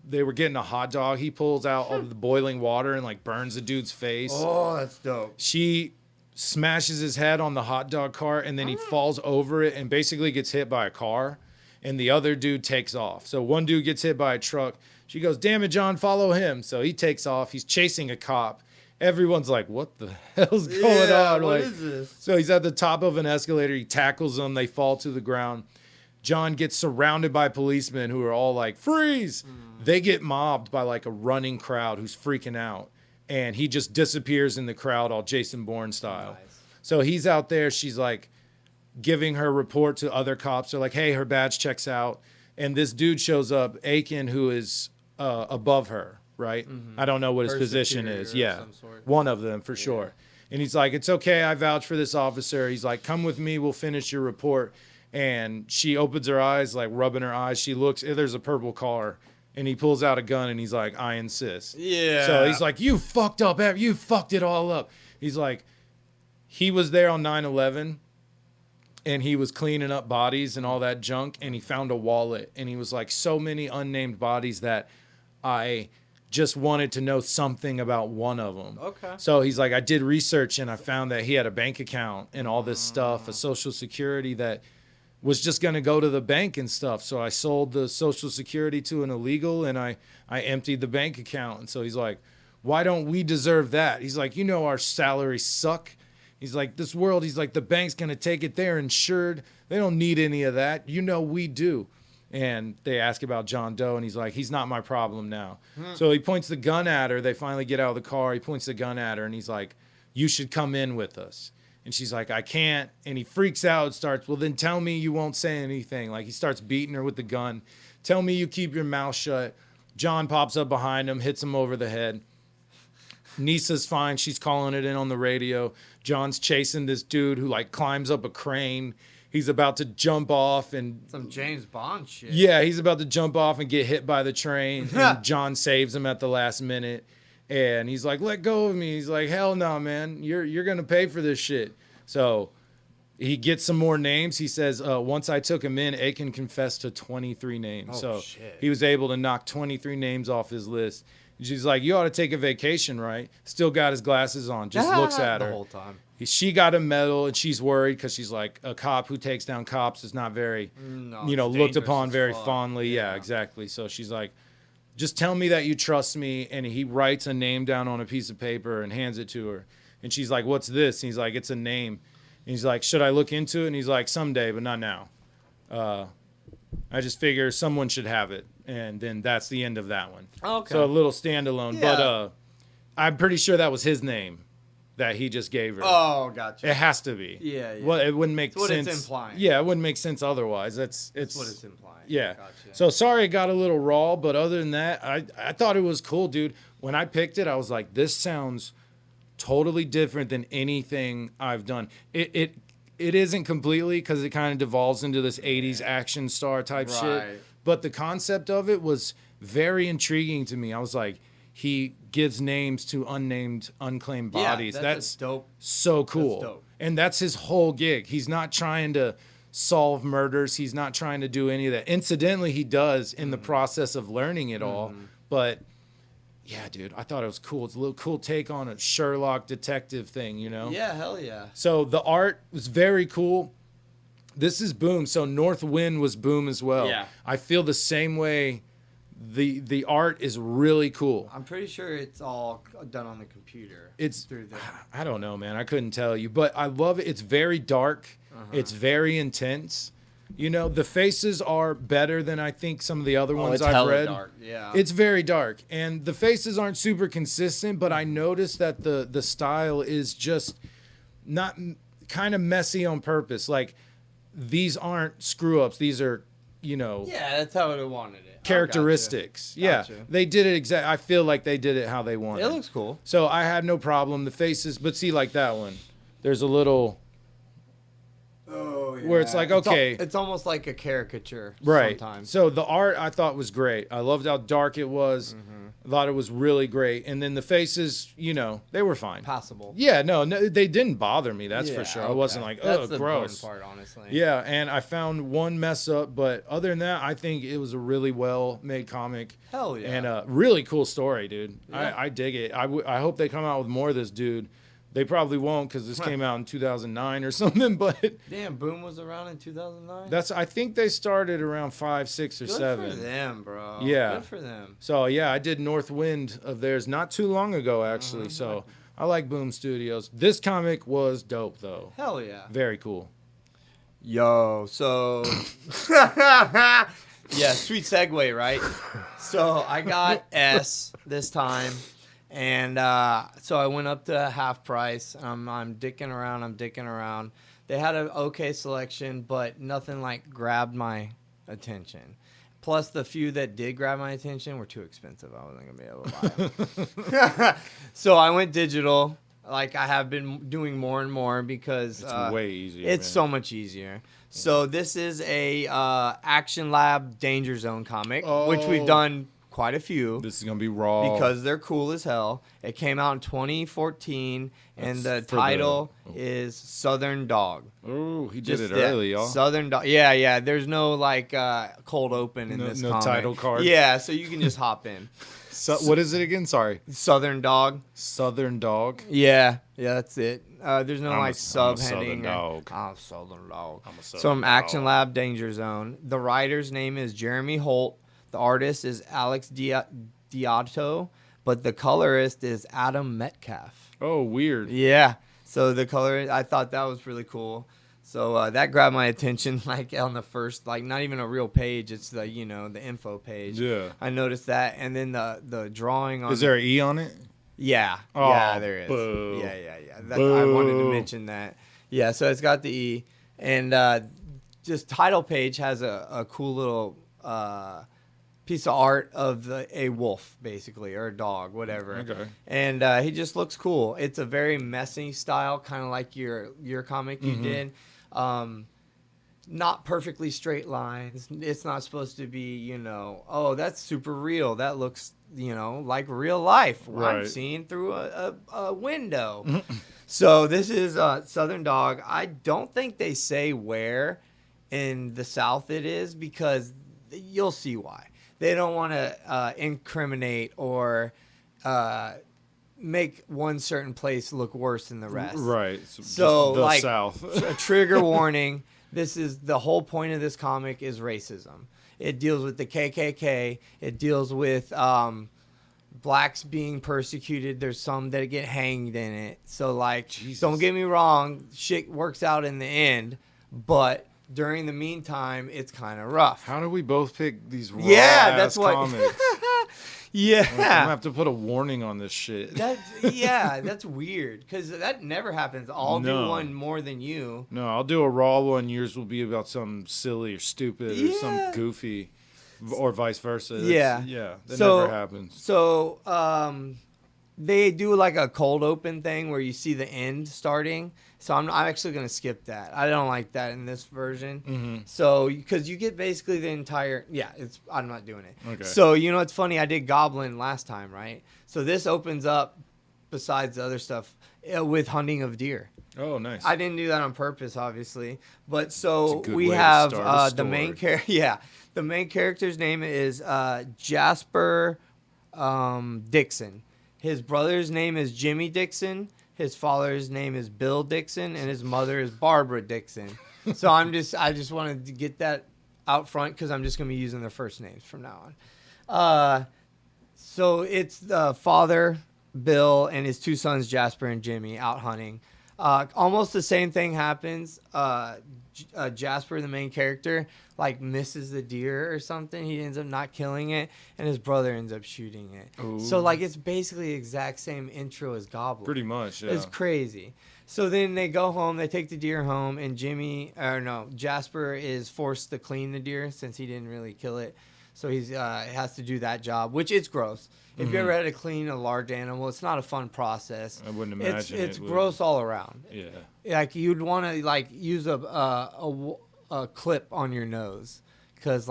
[SPEAKER 2] They were getting a hot dog. He pulls out all the boiling water and like burns the dude's face.
[SPEAKER 3] Oh, that's dope.
[SPEAKER 2] She smashes his head on the hot dog cart, and then he falls over it and basically gets hit by a car. And the other dude takes off. So one dude gets hit by a truck. She goes, damn it, John, follow him. So he takes off. He's chasing a cop. everyone's like, what the hell's going on?
[SPEAKER 3] What
[SPEAKER 2] Like,
[SPEAKER 3] is this?
[SPEAKER 2] so he's at the top of an escalator. He tackles them. They fall to the ground. John gets surrounded by policemen who are all like, freeze. They get mobbed by like a running crowd who's freaking out. And he just disappears in the crowd all Jason Bourne style.
[SPEAKER 3] Nice.
[SPEAKER 2] So he's out there. She's like giving her report to other cops. They're like, hey, her badge checks out. And this dude shows up, Aiken, who is above her, right? I don't know what his
[SPEAKER 3] Her
[SPEAKER 2] position
[SPEAKER 3] superior
[SPEAKER 2] is.
[SPEAKER 3] of
[SPEAKER 2] Yeah,
[SPEAKER 3] some sort.
[SPEAKER 2] one of them for sure. And he's like, it's okay. I vouch for this officer. He's like, come with me. We'll finish your report. And she opens her eyes, like rubbing her eyes. She looks, there's a purple car. And he pulls out a gun and he's like, I insist.
[SPEAKER 3] Yeah.
[SPEAKER 2] So he's like, you fucked up. You fucked it all up. He's like, he was there on 9/11 and he was cleaning up bodies and all that junk. And he found a wallet. And he was like, so many unnamed bodies that I just wanted to know something about one of them.
[SPEAKER 3] Okay.
[SPEAKER 2] So he's like, I did research and I found that he had a bank account and all this stuff, a social security that was just going to go to the bank and stuff. So I sold the social security to an illegal and I emptied the bank account. And so he's like, why don't we deserve that? He's like, you know, our salaries suck. He's like, this world, he's like, the bank's going to take it. They're insured. They don't need any of that. You know, we do. And they ask about John Doe, and he's like, he's not my problem now. So he points the gun at her. They finally get out of the car. He points the gun at her, and he's like, you should come in with us. And she's like, I can't. And he freaks out, starts, well, then tell me you won't say anything. Like, he starts beating her with the gun. Tell me you keep your mouth shut. John pops up behind him, hits him over the head. Nisa's fine. She's calling it in on the radio. John's chasing this dude who, like, climbs up a crane. He's about to jump off and
[SPEAKER 3] Some James Bond shit.
[SPEAKER 2] yeah, he's about to jump off and get hit by the train. And John saves him at the last minute. And he's like, let go of me. He's like, hell no, man. You're going to pay for this shit. So he gets some more names. He says, once I took him in, Aiken confessed to 23 names.
[SPEAKER 3] Oh,
[SPEAKER 2] so
[SPEAKER 3] shit.
[SPEAKER 2] he was able to knock 23 names off his list. And she's like, you ought to take a vacation, right? Still got his glasses on. Just looks at her.
[SPEAKER 3] The whole time.
[SPEAKER 2] She got a medal, and she's worried because she's like, a cop who takes down cops is not very,
[SPEAKER 3] No,
[SPEAKER 2] looked
[SPEAKER 3] it's
[SPEAKER 2] upon
[SPEAKER 3] dangerous
[SPEAKER 2] very
[SPEAKER 3] as fuck.
[SPEAKER 2] fondly. Yeah, exactly. So she's like, just tell me that you trust me. And he writes a name down on a piece of paper and hands it to her. And she's like, what's this? And he's like, it's a name. And he's like, should I look into it? And he's like, someday, but not now. I just figure someone should have it. And then that's the end of that one.
[SPEAKER 3] Okay.
[SPEAKER 2] So a little standalone.
[SPEAKER 3] Yeah.
[SPEAKER 2] But I'm pretty sure that was his name that he just gave her.
[SPEAKER 3] Oh, gotcha.
[SPEAKER 2] It has to be.
[SPEAKER 3] Yeah, yeah.
[SPEAKER 2] Well, it wouldn't make
[SPEAKER 3] It's what
[SPEAKER 2] sense.
[SPEAKER 3] it's implying.
[SPEAKER 2] Yeah, it wouldn't make sense otherwise. It's
[SPEAKER 3] That's what it's implying.
[SPEAKER 2] yeah.
[SPEAKER 3] Gotcha.
[SPEAKER 2] So sorry it got a little raw, but other than that, I thought it was cool, dude. When I picked it, I was like, this sounds totally different than anything I've done. It isn't completely because it kind of devolves into this 80s action star type shit.
[SPEAKER 3] Right.
[SPEAKER 2] But the concept of it was very intriguing to me. I was like, he gives names to unnamed, unclaimed bodies.
[SPEAKER 3] Yeah,
[SPEAKER 2] that's
[SPEAKER 3] dope.
[SPEAKER 2] so cool.
[SPEAKER 3] That's dope.
[SPEAKER 2] And that's his whole gig. He's not trying to solve murders. He's not trying to do any of that. Incidentally, he does in the process of learning it all. But yeah, dude, I thought it was cool. It's a little cool take on a Sherlock detective thing, you know?
[SPEAKER 3] Yeah, hell yeah.
[SPEAKER 2] So the art was very cool. This is Boom. So North Wind was Boom as well.
[SPEAKER 3] Yeah.
[SPEAKER 2] I feel the same way. The art is really cool.
[SPEAKER 3] I'm pretty sure it's all done on the computer.
[SPEAKER 2] It's
[SPEAKER 3] through the.
[SPEAKER 2] I don't know, man. I couldn't tell you, but I love it. It's very dark. It's very intense. You know, the faces are better than I think some of the other ones
[SPEAKER 3] it's
[SPEAKER 2] I've
[SPEAKER 3] hella
[SPEAKER 2] read.
[SPEAKER 3] dark. Yeah.
[SPEAKER 2] It's very dark, and the faces aren't super consistent. But I noticed that the style is just not kind of messy on purpose. Like these aren't screw ups. These are, you know,
[SPEAKER 3] Yeah, that's how it wanted it.
[SPEAKER 2] characteristics.
[SPEAKER 3] Gotcha.
[SPEAKER 2] Yeah, they did it exact. I feel like they did it how they wanted.
[SPEAKER 3] It looks cool.
[SPEAKER 2] So I had no problem. The faces, but see, like that one, there's a little
[SPEAKER 3] Oh, yeah.
[SPEAKER 2] where it's like, okay,
[SPEAKER 3] It's almost like a caricature.
[SPEAKER 2] right.
[SPEAKER 3] Sometimes.
[SPEAKER 2] So the art I thought was great. I loved how dark it was.
[SPEAKER 3] Mm-hmm.
[SPEAKER 2] I thought it was really great. And then the faces, you know, they were fine.
[SPEAKER 3] Passable.
[SPEAKER 2] Yeah, no, they didn't bother me. That's for
[SPEAKER 3] Yeah,
[SPEAKER 2] sure. I
[SPEAKER 3] okay.
[SPEAKER 2] wasn't like,
[SPEAKER 3] That's
[SPEAKER 2] oh,
[SPEAKER 3] the
[SPEAKER 2] gross.
[SPEAKER 3] important part, honestly.
[SPEAKER 2] Yeah, and I found one mess up, but other than that, I think it was a really well made comic.
[SPEAKER 3] Hell yeah.
[SPEAKER 2] And a really cool story, dude.
[SPEAKER 3] Yeah.
[SPEAKER 2] I dig it. I hope they come out with more of this dude. They probably won't because this came out in 2009 or something, but
[SPEAKER 3] Damn, Boom was around in 2009.
[SPEAKER 2] I think they started around 5, 6, or
[SPEAKER 3] Good
[SPEAKER 2] 7.
[SPEAKER 3] for them, bro.
[SPEAKER 2] Yeah.
[SPEAKER 3] Good for them.
[SPEAKER 2] So yeah, I did North Wind of theirs not too long ago, actually. So I like Boom Studios. This comic was dope, though.
[SPEAKER 3] Hell yeah.
[SPEAKER 2] Very cool.
[SPEAKER 3] Yo, so yeah, sweet segue, right? So I got S this time, and so I went up to half price. I'm dicking around. They had an okay selection, but nothing like grabbed my attention. Plus, the few that did grab my attention were too expensive. I wasn't gonna be able to buy them. So I went digital. Like I have been doing more and more because
[SPEAKER 2] It's way easier.
[SPEAKER 3] it's
[SPEAKER 2] man.
[SPEAKER 3] so much easier. So this is a Action Lab Danger Zone comic, which we've done quite a few.
[SPEAKER 2] This is gonna be raw
[SPEAKER 3] Because they're cool as hell. It came out in 2014, and the
[SPEAKER 2] That's for
[SPEAKER 3] title is Southern Dog.
[SPEAKER 2] Oh, he did it
[SPEAKER 3] that,
[SPEAKER 2] early, y'all.
[SPEAKER 3] Southern Dog. Yeah. There's no like cold open in this
[SPEAKER 2] no
[SPEAKER 3] comic.
[SPEAKER 2] title card.
[SPEAKER 3] Yeah, so you can just hop in.
[SPEAKER 2] So, what is it again? Sorry.
[SPEAKER 3] Southern Dog.
[SPEAKER 2] Southern Dog.
[SPEAKER 3] Yeah, that's it. There's no
[SPEAKER 2] I'm
[SPEAKER 3] like
[SPEAKER 2] a Southern
[SPEAKER 3] subheading.
[SPEAKER 2] dog.
[SPEAKER 3] I'm a Southern Dog.
[SPEAKER 2] I'm a Southern
[SPEAKER 3] So I'm Action
[SPEAKER 2] dog.
[SPEAKER 3] Lab Danger Zone. The writer's name is Jeremy Holt. The artist is Alex Diato, but the colorist is Adam Metcalf.
[SPEAKER 2] Oh, weird.
[SPEAKER 3] Yeah. So the color, I thought that was really cool. So that grabbed my attention, like on the first, like not even a real page. It's the the info page.
[SPEAKER 2] Yeah.
[SPEAKER 3] I noticed that, and then the drawing on.
[SPEAKER 2] Is there an E on it?
[SPEAKER 3] Yeah.
[SPEAKER 2] Oh,
[SPEAKER 3] yeah, there is.
[SPEAKER 2] boo.
[SPEAKER 3] Yeah. I wanted to
[SPEAKER 2] Boo.
[SPEAKER 3] mention that. Yeah. So it's got the E, and just title page has a cool little piece of art of a wolf, basically, or a dog, whatever.
[SPEAKER 2] Okay.
[SPEAKER 3] And he just looks cool. It's a very messy style, kind of like your comic you did. Not perfectly straight lines. It's not supposed to be, oh, that's super real. That looks, like real life. I'm
[SPEAKER 2] Right.
[SPEAKER 3] seeing through a window. So this is Southern Dog. I don't think they say where in the South it is, because you'll see why. They don't want to incriminate or make one certain place look worse than the rest.
[SPEAKER 2] Right.
[SPEAKER 3] So,
[SPEAKER 2] just the
[SPEAKER 3] like,
[SPEAKER 2] South.
[SPEAKER 3] A trigger warning. This is the whole point of this comic is racism. It deals with the KKK. It deals with blacks being persecuted. There's some that get hanged in it. So, like,
[SPEAKER 2] Jesus.
[SPEAKER 3] Don't get me wrong. Shit works out in the end. But during the meantime, it's kind of rough.
[SPEAKER 2] How do we both pick these raw
[SPEAKER 3] That's what.
[SPEAKER 2] comics?
[SPEAKER 3] Yeah.
[SPEAKER 2] I'm gonna have to put a warning on this shit.
[SPEAKER 3] That's weird, because that never happens. I'll do
[SPEAKER 2] No.
[SPEAKER 3] one more than you.
[SPEAKER 2] No, I'll do a raw one. Yours will be about something silly or stupid or
[SPEAKER 3] Yeah.
[SPEAKER 2] some goofy, or vice versa.
[SPEAKER 3] Yeah.
[SPEAKER 2] That
[SPEAKER 3] So-
[SPEAKER 2] never happens.
[SPEAKER 3] So they do like a cold open thing where you see the end starting. So I'm actually going to skip that. I don't like that in this version.
[SPEAKER 2] Mm-hmm.
[SPEAKER 3] So because you get basically the entire I'm not doing it.
[SPEAKER 2] Okay.
[SPEAKER 3] So it's funny. I did Goblin last time, right? So this opens up, besides the other stuff, with hunting of deer.
[SPEAKER 2] Oh, nice.
[SPEAKER 3] I didn't do that on purpose, obviously. But
[SPEAKER 2] It's
[SPEAKER 3] so
[SPEAKER 2] a good
[SPEAKER 3] we
[SPEAKER 2] way to
[SPEAKER 3] have
[SPEAKER 2] start a
[SPEAKER 3] the main
[SPEAKER 2] story.
[SPEAKER 3] character. Yeah, the main character's name is Jasper Dixon. His brother's name is Jimmy Dixon. His father's name is Bill Dixon, and his mother is Barbara Dixon. So I just wanted to get that out front, because I'm just going to be using their first names from now on. So it's the father, Bill, and his two sons, Jasper and Jimmy, out hunting. Almost the same thing happens. Jasper, the main character, misses the deer or something. He ends up not killing it, and his brother ends up shooting it.
[SPEAKER 2] Ooh.
[SPEAKER 3] So it's basically the exact same intro as Goblin.
[SPEAKER 2] Pretty much, yeah.
[SPEAKER 3] It's crazy. So then they go home, they take the deer home, and Jasper is forced to clean the deer since he didn't really kill it. So he has to do that job, which is gross. If you ever had to clean a large animal, it's not a fun process.
[SPEAKER 2] I wouldn't imagine
[SPEAKER 3] It's
[SPEAKER 2] it would.
[SPEAKER 3] gross all around.
[SPEAKER 2] Yeah.
[SPEAKER 3] Like you'd want to use a clip on your nose, because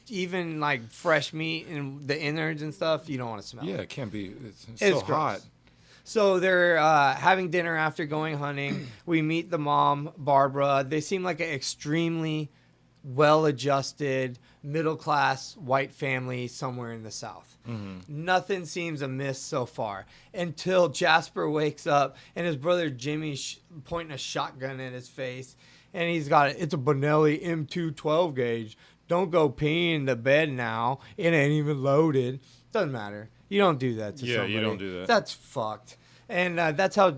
[SPEAKER 3] even fresh meat and the innards and stuff, you don't want to smell.
[SPEAKER 2] Yeah,
[SPEAKER 3] it.
[SPEAKER 2] it can't be. It's
[SPEAKER 3] It's
[SPEAKER 2] so
[SPEAKER 3] gross.
[SPEAKER 2] hot.
[SPEAKER 3] So they're having dinner after going hunting. We meet the mom, Barbara. They seem like an extremely well-adjusted, middle-class white family somewhere in the South.
[SPEAKER 2] Mm-hmm.
[SPEAKER 3] Nothing seems amiss so far until Jasper wakes up and his brother Jimmy's pointing a shotgun at his face, and it's a Benelli M2 12 gauge. Don't go peeing in the bed now. It ain't even loaded. Doesn't matter. You don't do that to somebody.
[SPEAKER 2] You don't do that.
[SPEAKER 3] That's fucked. And that's how,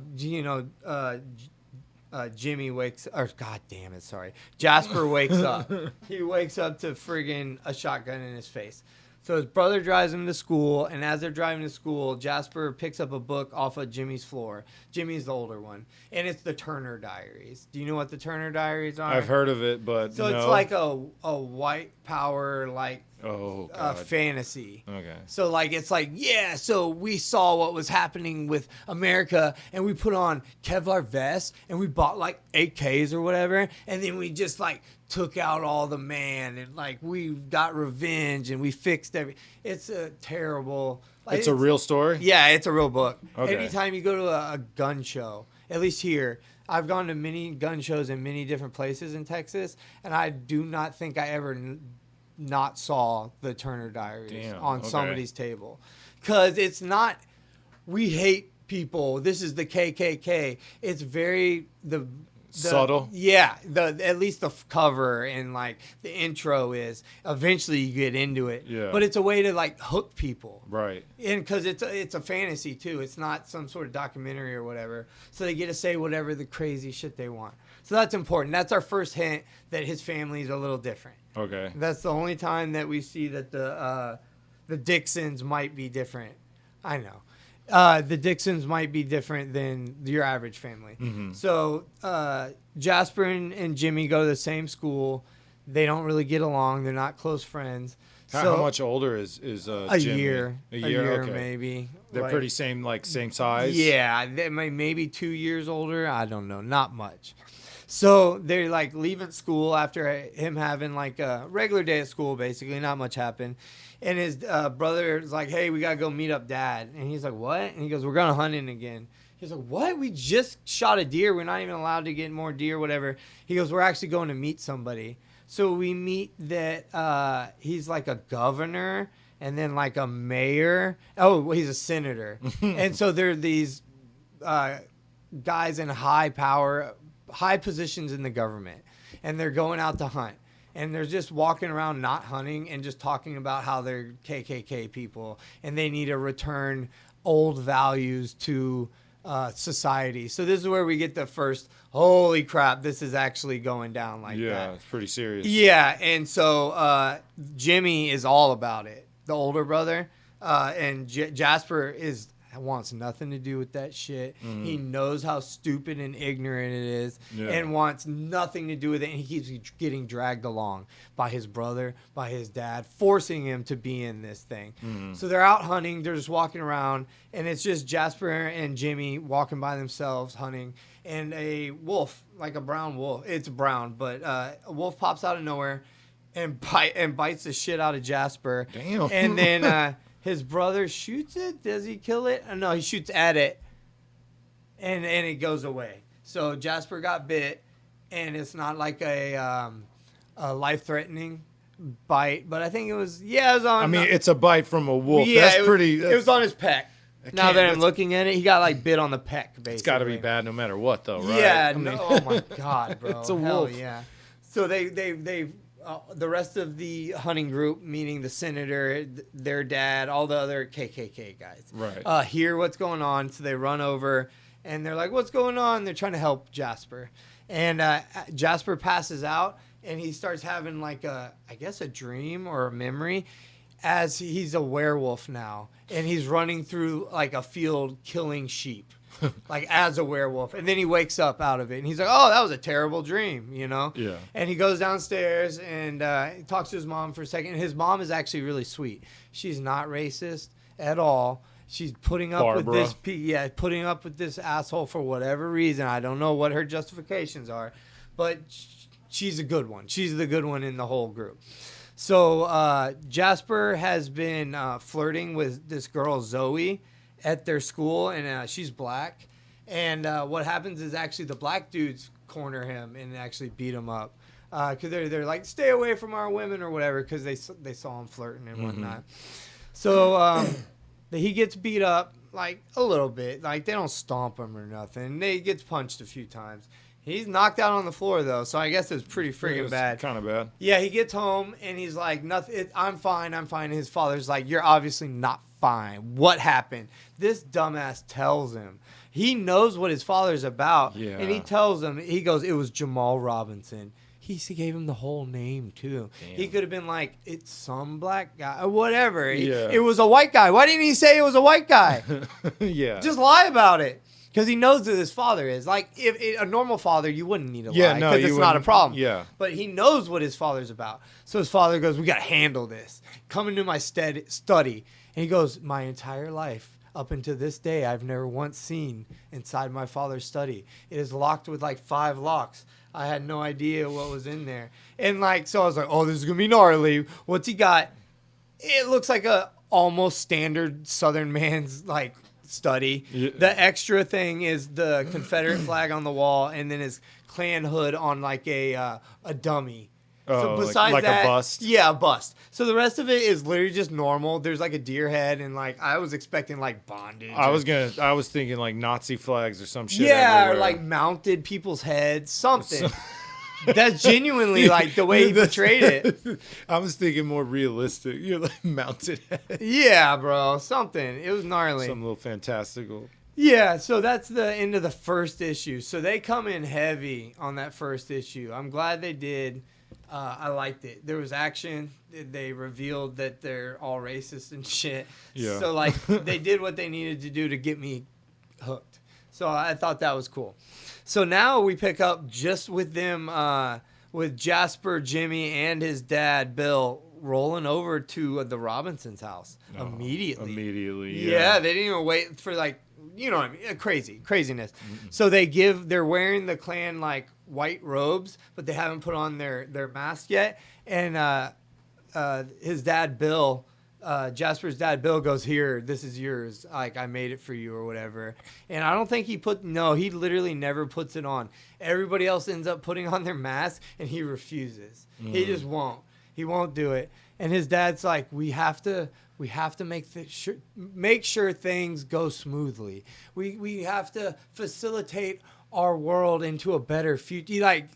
[SPEAKER 3] Jimmy wakes, or God damn it, sorry. Jasper wakes up. He wakes up to friggin' a shotgun in his face. So his brother drives him to school, and as they're driving to school, Jasper picks up a book off of Jimmy's floor. Jimmy's the older one, and it's the Turner Diaries. Do you know what the Turner Diaries are?
[SPEAKER 2] I've heard of it, but
[SPEAKER 3] so
[SPEAKER 2] no.
[SPEAKER 3] it's like a white power fantasy.
[SPEAKER 2] Okay.
[SPEAKER 3] So it's so we saw what was happening with America, and we put on Kevlar vests, and we bought AKs or whatever, and then we just took out all the man, and we got revenge, and we fixed everything. It's a terrible.
[SPEAKER 2] It's a real story?
[SPEAKER 3] Yeah, it's a real book.
[SPEAKER 2] Okay.
[SPEAKER 3] Anytime you go to a gun show, at least here, I've gone to many gun shows in many different places in Texas, and I do not think I ever not saw the Turner Diaries on somebody's table. Because it's not, we hate people, this is the KKK. It's very, the
[SPEAKER 2] subtle.
[SPEAKER 3] Yeah, at least the cover and the intro is. Eventually you get into it.
[SPEAKER 2] Yeah.
[SPEAKER 3] But it's a way to hook people.
[SPEAKER 2] Right.
[SPEAKER 3] And because it's a fantasy too. It's not some sort of documentary or whatever. So they get to say whatever the crazy shit they want. So that's important. That's our first hint that his family is a little different.
[SPEAKER 2] Okay.
[SPEAKER 3] That's the only time that we see that the Dixons might be different. I know. The Dixons might be different than your average family.
[SPEAKER 2] Mm-hmm.
[SPEAKER 3] So Jasper and Jimmy go to the same school. They don't really get along. They're not close friends.
[SPEAKER 2] How much older is
[SPEAKER 3] a
[SPEAKER 2] Jimmy?
[SPEAKER 3] year?
[SPEAKER 2] A year, okay.
[SPEAKER 3] Maybe.
[SPEAKER 2] They're pretty same size?
[SPEAKER 3] Yeah, they maybe 2 years older. I don't know. Not much. So they're leaving school after him having a regular day at school, basically. Not much happened. And his brother is like, hey, we got to go meet up Dad. And he's like, what? And he goes, we're going hunting again. He's like, what? We just shot a deer. We're not even allowed to get more deer, whatever. He goes, we're actually going to meet somebody. So we meet that he's a governor and then a mayor. Oh, he's a senator. And so there are these guys in high positions in the government. And they're going out to hunt. And they're just walking around not hunting and just talking about how they're KKK people and they need to return old values to society. So this is where we get the first, holy crap, this is actually going down that.
[SPEAKER 2] Yeah, it's pretty serious.
[SPEAKER 3] Yeah, and so Jimmy is all about it, the older brother. And Jasper wants nothing to do with that shit. Mm. He knows how stupid and ignorant it is and wants nothing to do with it. And he keeps getting dragged along by his brother, by his dad, forcing him to be in this thing. Mm. So they're out hunting. They're just walking around. And it's just Jasper and Jimmy walking by themselves hunting. And a wolf, a brown wolf. It's brown, but a wolf pops out of nowhere and bites the shit out of Jasper.
[SPEAKER 2] Damn.
[SPEAKER 3] And then... his brother shoots it. Does he kill it? No, he shoots at it, and it goes away. So Jasper got bit, and it's not a life-threatening bite, but I think it was. Yeah, it was on.
[SPEAKER 2] I mean, it's a bite from a wolf.
[SPEAKER 3] Yeah,
[SPEAKER 2] That's pretty.
[SPEAKER 3] It was on his peck. Now that I'm looking at it, he got bit on the peck. Basically,
[SPEAKER 2] it's got to be bad no matter what, though, right?
[SPEAKER 3] Yeah. Oh my God, bro.
[SPEAKER 2] It's a
[SPEAKER 3] Hell
[SPEAKER 2] wolf.
[SPEAKER 3] yeah. So they the rest of the hunting group, meaning the senator, their dad, all the other KKK guys,
[SPEAKER 2] right?
[SPEAKER 3] Hear what's going on, so they run over and they're like, "What's going on?" They're trying to help Jasper, and Jasper passes out, and he starts having I guess a dream or a memory, as he's a werewolf now, and he's running through a field killing sheep. As a werewolf, and then he wakes up out of it, and he's like, "Oh, that was a terrible dream,"
[SPEAKER 2] Yeah.
[SPEAKER 3] And he goes downstairs and he talks to his mom for a second. And his mom is actually really sweet. She's not racist at all. She's putting up with this. Putting up with this asshole for whatever reason. I don't know what her justifications are, but she's a good one. She's the good one in the whole group. So Jasper has been flirting with this girl Zoe at their school, and she's black. And what happens is actually the black dudes corner him and actually beat him up because they're like, stay away from our women or whatever, because they saw him flirting and whatnot. So he gets beat up a little bit. They don't stomp him or nothing. He gets punched a few times. He's knocked out on the floor, though, so I guess it's pretty freaking bad.
[SPEAKER 2] Kind of bad.
[SPEAKER 3] Yeah, he gets home, and he's like, "Nothing. I'm fine. I'm fine." And his father's like, "You're obviously not fine. What happened?" This dumbass tells him. He knows what his father's about, and he tells him, he goes, "It was Jamal Robinson." He gave him the whole name, too. Damn. He could have been like, "It's some black guy," or whatever.
[SPEAKER 2] Yeah.
[SPEAKER 3] It was a white guy. Why didn't he say it was a white guy?
[SPEAKER 2] Yeah.
[SPEAKER 3] Just lie about it. Because he knows who his father is. Like, if a normal father, you wouldn't need to lie. Because it's not a problem.
[SPEAKER 2] Yeah.
[SPEAKER 3] But he knows what his father's about. So his father goes, "We got to handle this. Come into my study." And he goes, "My entire life, up until this day, I've never once seen inside my father's study. It is locked with like 5 locks. I had no idea what was in there." And like, so I was like, "Oh, this is going to be gnarly." What's he got? It looks like a almost standard Southern man's like study. Yeah. The extra thing is the Confederate flag on the wall, and then his Klan hood on like a dummy. So besides
[SPEAKER 2] like
[SPEAKER 3] that,
[SPEAKER 2] a bust?
[SPEAKER 3] Yeah, a bust. So the rest of it is literally just normal. There's like a deer head, and like I was expecting like bondage.
[SPEAKER 2] I was thinking like Nazi flags or some shit.
[SPEAKER 3] Yeah,
[SPEAKER 2] everywhere.
[SPEAKER 3] or like mounted people's heads, something. That's genuinely like the way he portrayed it.
[SPEAKER 2] I was thinking more realistic. You're like mounted head.
[SPEAKER 3] Yeah, bro, something. It was gnarly.
[SPEAKER 2] Some little fantastical.
[SPEAKER 3] Yeah, so that's the end of the first issue. So they come in heavy on that first issue. I'm glad they did. I liked it. There was action. They revealed that they're all racist and shit.
[SPEAKER 2] Yeah.
[SPEAKER 3] So like they did what they needed to do to get me hooked. So I thought that was cool. So now we pick up just with them, with Jasper, Jimmy, and his dad, Bill, rolling over to the Robinsons' house immediately.
[SPEAKER 2] Immediately,
[SPEAKER 3] yeah. They didn't even wait for like, you know what I mean, craziness. Mm-mm. So they're wearing the Klan like white robes, but they haven't put on their mask yet. And his dad, Bill, Jasper's dad, Bill, goes, "Here, this is yours. Like, I made it for you," or whatever. And I don't think he literally never puts it on. Everybody else ends up putting on their mask, and he refuses. He just won't. He won't do it. And his dad's like, we have to make sure things go smoothly. We have to facilitate our world into a better future. Like,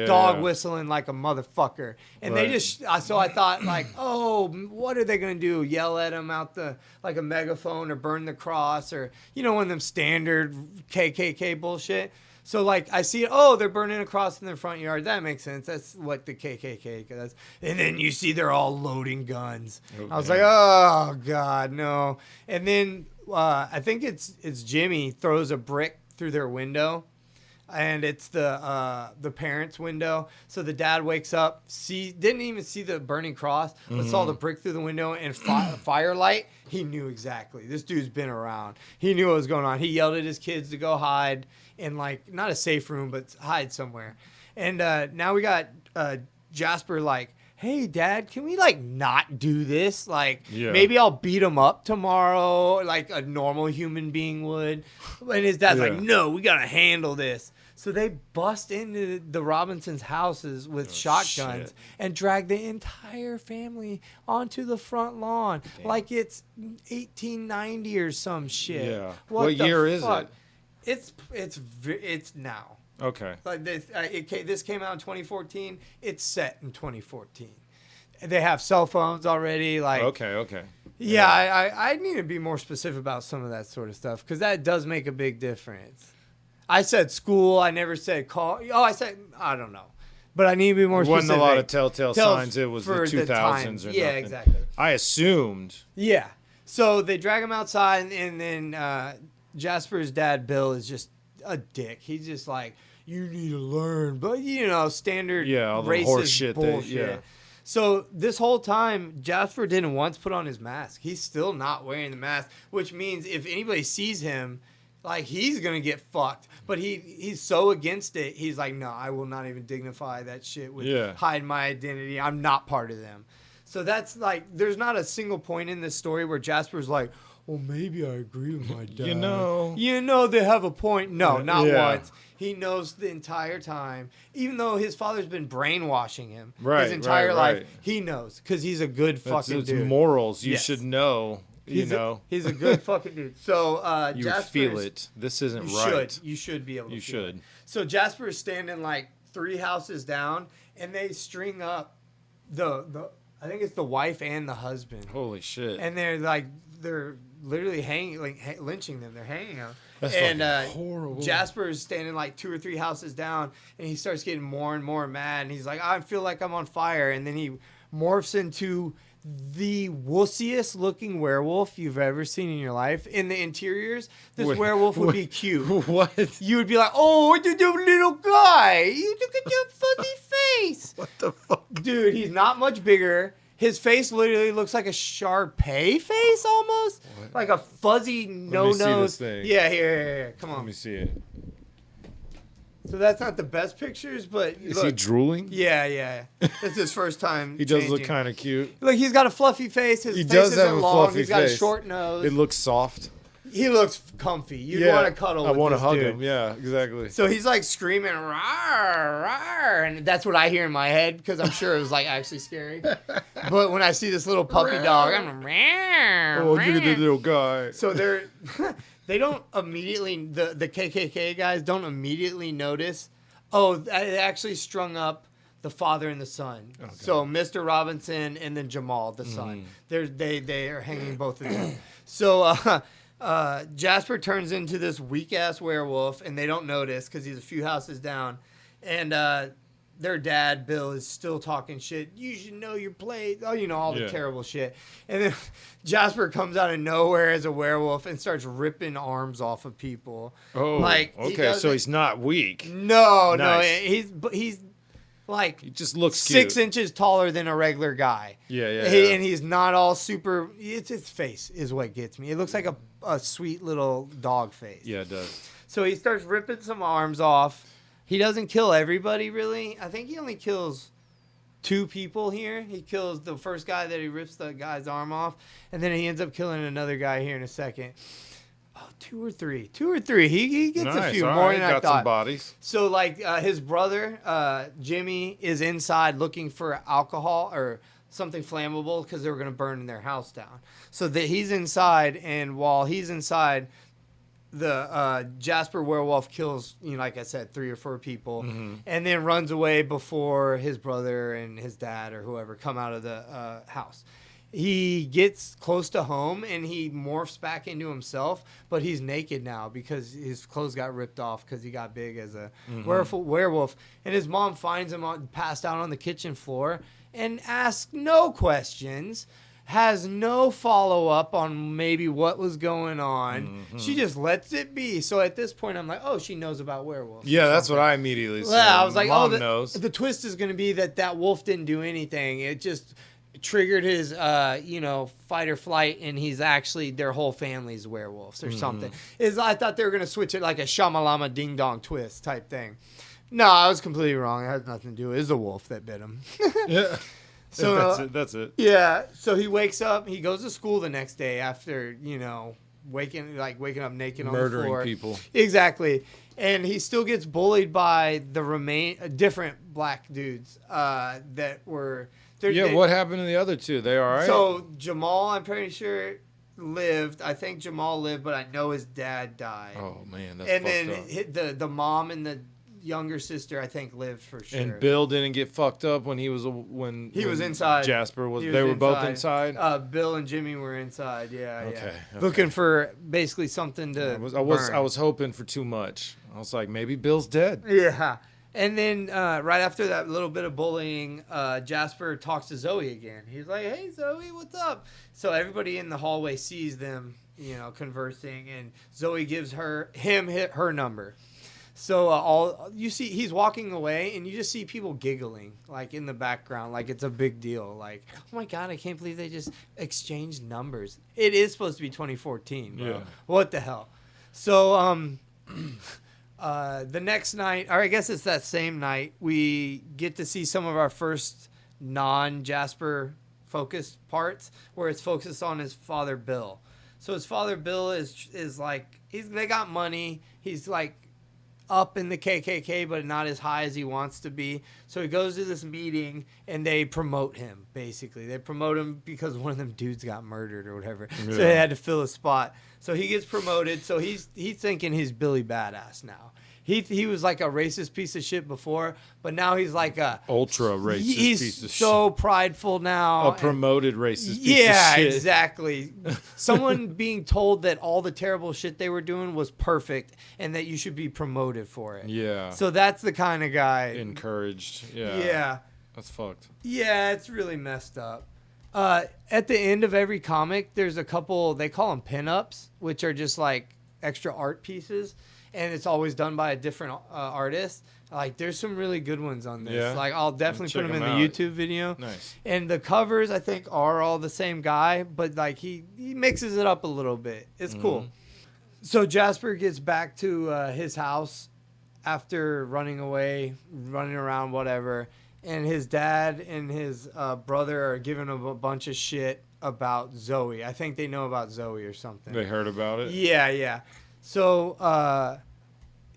[SPEAKER 3] dog whistling like a motherfucker. And they so I thought like, oh, what are they going to do? Yell at him out like a megaphone, or burn the cross, or, one of them standard KKK bullshit. So like I see, they're burning a cross in their front yard. That makes sense. That's what the KKK does. And then you see they're all loading guns. Okay. I was like, oh God, no. And then I think it's Jimmy throws a brick through their window. And it's the parents' window. So the dad wakes up, didn't even see the burning cross, but saw the brick through the window and firelight. He knew exactly. This dude's been around. He knew what was going on. He yelled at his kids to go hide in, like, not a safe room, but hide somewhere. And now we got Jasper like, "Hey, Dad, can we, like, not do this? Like, maybe I'll beat him up tomorrow like a normal human being would." And his dad's like, "No, we got to handle this." So they bust into the Robinsons' houses with shotguns and drag the entire family onto the front lawn like it's 1890 or some shit.
[SPEAKER 2] Yeah. What year is it?
[SPEAKER 3] It's now.
[SPEAKER 2] Okay.
[SPEAKER 3] Like this came out in 2014. It's set in 2014. They have cell phones already. Like
[SPEAKER 2] okay.
[SPEAKER 3] Yeah, I need to be more specific about some of that sort of stuff, because that does make a big difference. I said school. I never said call. I said I don't know, but I need to be more specific.
[SPEAKER 2] Wasn't a lot of telltale signs. It was the 2000s or
[SPEAKER 3] yeah,
[SPEAKER 2] nothing.
[SPEAKER 3] Exactly.
[SPEAKER 2] I assumed.
[SPEAKER 3] Yeah. So they drag him outside, and then Jasper's dad, Bill, is just a dick. He's just like, "You need to learn," but standard
[SPEAKER 2] all the
[SPEAKER 3] racist
[SPEAKER 2] horse shit.
[SPEAKER 3] Bullshit. So this whole time, Jasper didn't once put on his mask. He's still not wearing the mask, which means if anybody sees him, like, he's gonna get fucked. But he's so against it. He's like, "No, I will not even dignify that shit with hide my identity. I'm not part of them." So that's like, there's not a single point in this story where Jasper's like, "Well, maybe I agree with my dad. They have a point." No, not once. He knows the entire time, even though his father's been brainwashing him his entire life. He knows, because he's a good fucking dude.
[SPEAKER 2] It's morals. You should know you know.
[SPEAKER 3] He's a good fucking dude. So
[SPEAKER 2] You
[SPEAKER 3] Jasper
[SPEAKER 2] feel it. This isn't right.
[SPEAKER 3] You should be able to
[SPEAKER 2] You
[SPEAKER 3] feel
[SPEAKER 2] should.
[SPEAKER 3] it. So Jasper is standing like 3 houses down, and they string up the I think it's the wife and the husband.
[SPEAKER 2] Holy shit.
[SPEAKER 3] And they're literally hanging, like lynching them. They're hanging them.
[SPEAKER 2] That's
[SPEAKER 3] and
[SPEAKER 2] horrible.
[SPEAKER 3] Jasper is standing like 2 or 3 houses down, and he starts getting more and more mad. And he's like, I feel like I'm on fire. And then he morphs into the wussiest looking werewolf you've ever seen in your life. In the interiors, this werewolf would be cute.
[SPEAKER 2] What?
[SPEAKER 3] You would be like, oh, what you do, little guy? You look at your fuzzy face.
[SPEAKER 2] What the fuck?
[SPEAKER 3] Dude, he's not much bigger. His face literally looks like a Shar-Pei face almost.
[SPEAKER 2] What?
[SPEAKER 3] Like a fuzzy no-nose.
[SPEAKER 2] see this thing.
[SPEAKER 3] Yeah, here. Come on.
[SPEAKER 2] Let me see it.
[SPEAKER 3] So that's not the best pictures, but
[SPEAKER 2] Is
[SPEAKER 3] look.
[SPEAKER 2] he drooling?
[SPEAKER 3] Yeah. It's his first time.
[SPEAKER 2] He does look
[SPEAKER 3] changing.
[SPEAKER 2] kind of cute.
[SPEAKER 3] Look, he's got a fluffy face. His
[SPEAKER 2] He
[SPEAKER 3] face
[SPEAKER 2] does
[SPEAKER 3] isn't
[SPEAKER 2] have a
[SPEAKER 3] long.
[SPEAKER 2] fluffy
[SPEAKER 3] He's got a
[SPEAKER 2] face.
[SPEAKER 3] short nose.
[SPEAKER 2] It looks soft.
[SPEAKER 3] He looks comfy. You'd want to cuddle
[SPEAKER 2] I
[SPEAKER 3] with
[SPEAKER 2] want to
[SPEAKER 3] this
[SPEAKER 2] hug
[SPEAKER 3] dude.
[SPEAKER 2] him. Yeah, exactly.
[SPEAKER 3] So he's like screaming, rawr, rawr, and that's what I hear in my head because I'm sure it was like actually scary. But when I see this little puppy dog, I'm like, rawr,
[SPEAKER 2] Oh, look at the
[SPEAKER 3] rawr.
[SPEAKER 2] little guy.
[SPEAKER 3] So they don't immediately, the KKK guys don't immediately notice, oh, they actually strung up the father and the son.
[SPEAKER 2] Okay.
[SPEAKER 3] So Mr. Robinson and then Jamal, the son. They are hanging both of them. So Jasper turns into this weak-ass werewolf, and they don't notice because he's a few houses down. And their dad, Bill, is still talking shit. You should know your place. Oh, you know, all the terrible shit. And then Jasper comes out of nowhere as a werewolf and starts ripping arms off of people.
[SPEAKER 2] Oh,
[SPEAKER 3] like,
[SPEAKER 2] okay. So he's not weak.
[SPEAKER 3] No,
[SPEAKER 2] Nice.
[SPEAKER 3] he's like
[SPEAKER 2] He just looks
[SPEAKER 3] 6
[SPEAKER 2] cute.
[SPEAKER 3] inches taller than a regular guy.
[SPEAKER 2] Yeah.
[SPEAKER 3] And he's not all super. It's his face is what gets me. It looks like a sweet little dog face.
[SPEAKER 2] Yeah, it does.
[SPEAKER 3] So he starts ripping some arms off. He doesn't kill everybody, really. I think he only kills 2 people here. He kills the first guy that he rips the guy's arm off, and then he ends up killing another guy here in a second. Oh, 2 or 3. 2 or 3. He gets a few
[SPEAKER 2] all
[SPEAKER 3] more
[SPEAKER 2] right.
[SPEAKER 3] than I
[SPEAKER 2] Got
[SPEAKER 3] thought.
[SPEAKER 2] some bodies.
[SPEAKER 3] So, like, his brother, Jimmy, is inside looking for alcohol or something flammable because they were going to burn their house down. So that he's inside, and while he's inside, the Jasper werewolf kills, like I said, 3 or 4 people, and then runs away before his brother and his dad or whoever come out of the house. He gets close to home and he morphs back into himself, but he's naked now because his clothes got ripped off because he got big as a werewolf. And his mom finds him passed out on the kitchen floor and asks no questions, has no follow-up on maybe what was going on. She just lets it be. So at this point, I'm like, oh, she knows about werewolves.
[SPEAKER 2] Yeah, that's what I immediately said.
[SPEAKER 3] Yeah, I was like,
[SPEAKER 2] Mom
[SPEAKER 3] oh,
[SPEAKER 2] knows.
[SPEAKER 3] the twist is going to be that wolf didn't do anything. It just triggered his, fight or flight, and he's actually, their whole family's werewolves or something. I thought they were going to switch it like a Shamalama Ding Dong twist type thing. No, I was completely wrong. It has nothing to do with it. It's the wolf that bit him.
[SPEAKER 2] Yeah.
[SPEAKER 3] So
[SPEAKER 2] That's it.
[SPEAKER 3] Yeah. So he wakes up. He goes to school the next day after, waking up naked on the floor.
[SPEAKER 2] Murdering people.
[SPEAKER 3] Exactly. And he still gets bullied by the different black dudes that were.
[SPEAKER 2] What happened to the other 2? They all right?
[SPEAKER 3] So Jamal, I'm pretty sure, lived. I think Jamal lived, but I know his dad died.
[SPEAKER 2] Oh man, that's
[SPEAKER 3] and
[SPEAKER 2] fucked
[SPEAKER 3] then
[SPEAKER 2] up.
[SPEAKER 3] the mom and the younger sister, I think, lived for sure.
[SPEAKER 2] And Bill didn't get fucked up when he was
[SPEAKER 3] inside.
[SPEAKER 2] Jasper was.
[SPEAKER 3] He
[SPEAKER 2] They
[SPEAKER 3] was
[SPEAKER 2] were both inside.
[SPEAKER 3] Bill and Jimmy were inside. Yeah.
[SPEAKER 2] Okay.
[SPEAKER 3] Looking for basically something to.
[SPEAKER 2] I was hoping for too much. I was like, maybe Bill's dead.
[SPEAKER 3] Yeah. And then right after that little bit of bullying, Jasper talks to Zoe again. He's like, hey, Zoe, what's up? So everybody in the hallway sees them, conversing, and Zoe gives him her number. So you see, he's walking away, and you just see people giggling, like in the background, like it's a big deal. Like, oh my god, I can't believe they just exchanged numbers. It is supposed to be 2014, bro.
[SPEAKER 2] Yeah.
[SPEAKER 3] What the hell? So the next night, or I guess it's that same night, we get to see some of our first non-Jasper focused parts, where it's focused on his father Bill. So his father Bill is like they got money. He's like up in the KKK, but not as high as he wants to be. So he goes to this meeting, and they promote him, basically. They promote him because one of them dudes got murdered or whatever. Yeah. So they had to fill a spot. So he gets promoted. So he's thinking he's Billy Badass now. He was like a racist piece of shit before, but now he's like a
[SPEAKER 2] ultra racist piece of shit.
[SPEAKER 3] He's so prideful now.
[SPEAKER 2] A promoted racist piece of shit.
[SPEAKER 3] Yeah, exactly. Someone being told that all the terrible shit they were doing was perfect and that you should be promoted for it.
[SPEAKER 2] Yeah.
[SPEAKER 3] So that's the kind of guy.
[SPEAKER 2] Encouraged. Yeah.
[SPEAKER 3] Yeah.
[SPEAKER 2] That's fucked.
[SPEAKER 3] Yeah, it's really messed up. At the end of every comic, there's a couple, they call them pinups, which are just like extra art pieces. And it's always done by a different artist. Like, there's some really good ones on this.
[SPEAKER 2] Yeah.
[SPEAKER 3] Like, I'll definitely put them in the YouTube video.
[SPEAKER 2] Nice.
[SPEAKER 3] And the covers, I think, are all the same guy, but like he mixes it up a little bit. It's cool. So Jasper gets back to his house after running away, running around, whatever. And his dad and his brother are giving him a bunch of shit about Zoe. I think they know about Zoe or something.
[SPEAKER 2] They heard about it?
[SPEAKER 3] Yeah. So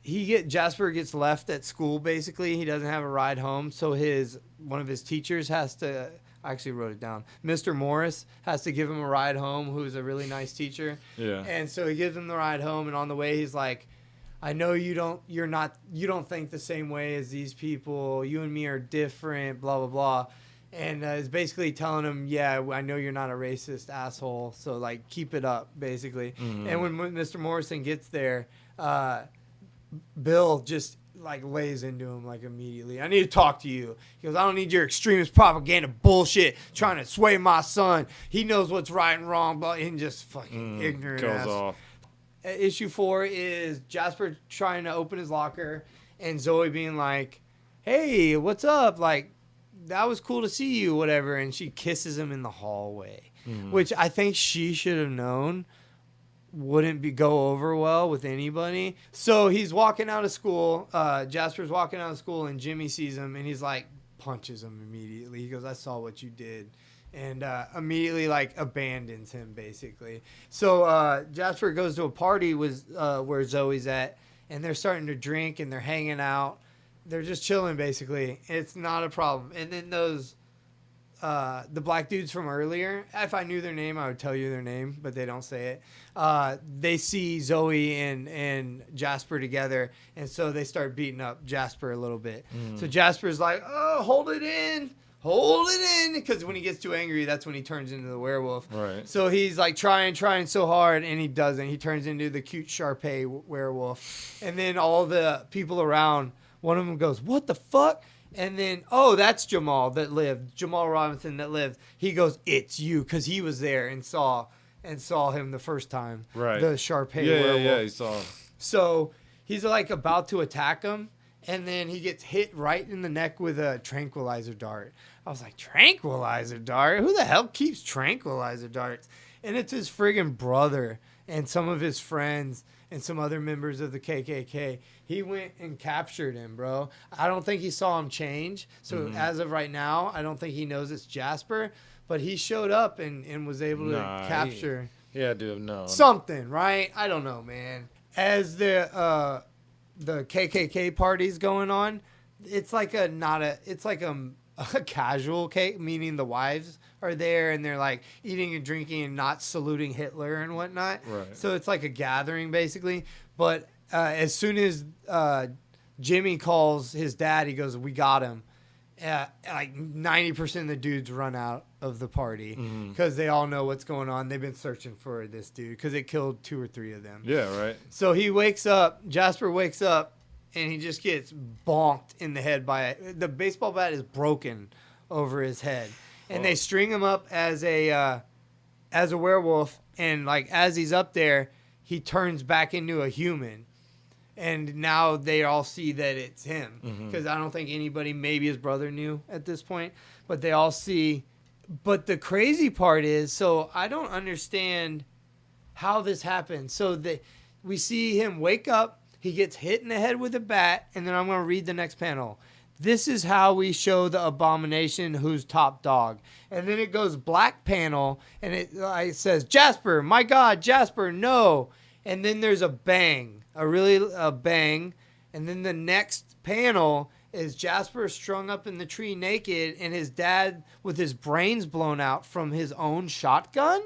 [SPEAKER 3] Jasper gets left at school, basically. He doesn't have a ride home, so one of his teachers has to, I actually wrote it down, Mr. Morris has to give him a ride home, who's a really nice teacher. Yeah. And so he gives him the ride home, and on the way he's like, I know you don't think the same way as these people. You and me are different, blah, blah, blah. And is basically telling him, yeah, I know you're not a racist asshole, so, like, keep it up, basically. Mm-hmm. And when Mr. Morrison gets there, Bill just, like, lays into him, like, immediately. I need to talk to you. He goes, I don't need your extremist propaganda bullshit trying to sway my son. He knows what's right and wrong, but and just fucking ignorant
[SPEAKER 2] goes
[SPEAKER 3] ass.
[SPEAKER 2] Off.
[SPEAKER 3] Issue 4 is Jasper trying to open his locker and Zoe being like, hey, what's up? Like, that was cool to see you, whatever. And she kisses him in the hallway, which I think she should have known wouldn't go over well with anybody. So he's walking out of school. Jasper's walking out of school, and Jimmy sees him, and he's like, punches him immediately. He goes, I saw what you did. And immediately, like, abandons him, basically. So Jasper goes to a party where Zoe's at, and they're starting to drink, and they're hanging out. They're just chilling, basically. It's not a problem. And then those, the black dudes from earlier, if I knew their name, I would tell you their name, but they don't say it. They see Zoe and Jasper together, and so they start beating up Jasper a little bit. So Jasper's like, oh, hold it in, because when he gets too angry, that's when he turns into the werewolf. Right. So he's like trying so hard, and he doesn't. He turns into the cute Shar-Pei werewolf. And then all the people around, one of them goes, what the fuck? And then, oh, that's Jamal Robinson that lived. He goes, it's you, because he was there and saw him the first time. Right. The Shar-Pei werewolf. Yeah, he saw him. So he's like about to attack him, and then he gets hit right in the neck with a tranquilizer dart. I was like, tranquilizer dart? Who the hell keeps tranquilizer darts? And it's his friggin' brother and some of his friends and some other members of the KKK. He went and captured him, bro. I don't think he saw him change. So as of right now, I don't think he knows it's Jasper. But he showed up and was able to capture.
[SPEAKER 2] He had to have known.
[SPEAKER 3] Something, right? I don't know, man. As the KKK party's going on, it's like a casual cake, meaning the wives are there and they're like eating and drinking and not saluting Hitler and whatnot. Right. So it's like a gathering basically. But as soon as Jimmy calls his dad, he goes, we got him. Like 90% of the dudes run out of the party because they all know what's going on. They've been searching for this dude because it killed 2 or 3 of them. Yeah, right. So Jasper wakes up, and he just gets bonked in the head by it. The baseball bat is broken over his head. And they string him up as a werewolf, and like as he's up there, he turns back into a human. And now they all see that it's him. Because I don't think anybody, maybe his brother knew at this point, but they all see. But the crazy part is, so I don't understand how this happened. So we see him wake up. He gets hit in the head with a bat, and then I'm going to read the next panel. This is how we show the abomination who's top dog. And then it goes black panel, and it says, Jasper, my God, Jasper, no. And then there's a bang, a bang, And then the next panel is Jasper strung up in the tree naked and his dad with his brains blown out from his own shotgun.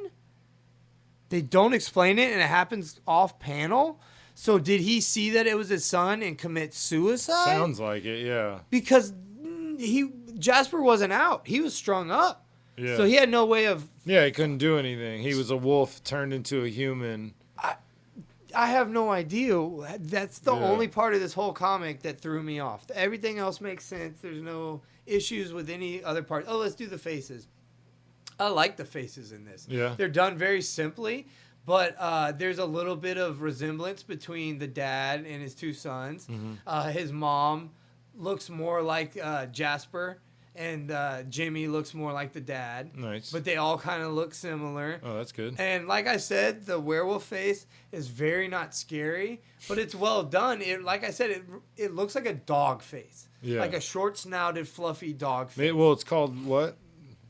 [SPEAKER 3] They don't explain it, and it happens off panel. So did he see that it was his son and commit suicide?
[SPEAKER 2] Sounds like it, yeah.
[SPEAKER 3] Because Jasper wasn't out. He was strung up.
[SPEAKER 2] Yeah.
[SPEAKER 3] So he had no way of...
[SPEAKER 2] Yeah, he couldn't do anything. He was a wolf turned into a human.
[SPEAKER 3] I have no idea. That's the only part of this whole comic that threw me off. Everything else makes sense. There's no issues with any other part. Oh, let's do the faces. I like the faces in this.
[SPEAKER 2] Yeah.
[SPEAKER 3] They're done very simply, but there's a little bit of resemblance between the dad and his two sons.
[SPEAKER 2] Mm-hmm.
[SPEAKER 3] His mom looks more like Jasper, and Jimmy looks more like the dad.
[SPEAKER 2] Nice.
[SPEAKER 3] But they all kind of look similar.
[SPEAKER 2] Oh, that's good.
[SPEAKER 3] And like I said, the werewolf face is very not scary, but it's well done. Like I said, it looks like a dog face.
[SPEAKER 2] Yeah.
[SPEAKER 3] Like a short-snouted, fluffy dog face.
[SPEAKER 2] Well, it's called what?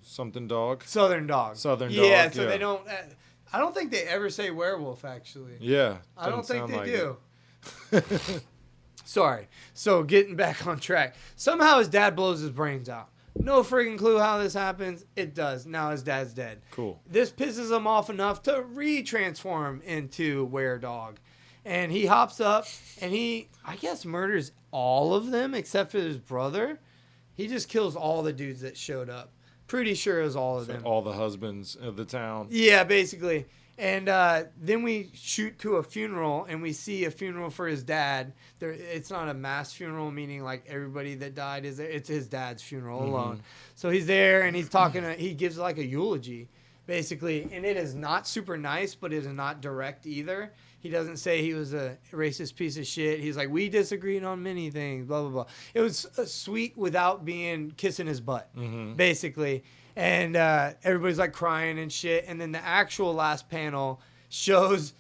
[SPEAKER 2] Something dog?
[SPEAKER 3] Southern dog.
[SPEAKER 2] Southern dog,
[SPEAKER 3] Yeah, so
[SPEAKER 2] yeah.
[SPEAKER 3] they don't... I don't think they ever say werewolf, actually.
[SPEAKER 2] Yeah.
[SPEAKER 3] I don't think they
[SPEAKER 2] like
[SPEAKER 3] do. Sorry. So getting back on track. Somehow his dad blows his brains out. No friggin' clue how this happens. It does. Now his dad's dead.
[SPEAKER 2] Cool.
[SPEAKER 3] This pisses him off enough to re-transform into were-dog. And he hops up and he, I guess, murders all of them except for his brother. He just kills all the dudes that showed up. Pretty sure it was all of them.
[SPEAKER 2] All the husbands of the town.
[SPEAKER 3] Yeah, basically. And then we shoot to a funeral, and we see a funeral for his dad. It's not a mass funeral, meaning like everybody that died is there. It's his dad's funeral alone. So he's there, and he's talking. He gives like a eulogy, basically. And it is not super nice, but it is not direct either. He doesn't say he was a racist piece of shit. He's like, we disagreed on many things, blah, blah, blah. It was sweet without being kissing his butt, basically. And everybody's like crying and shit. And then the actual last panel shows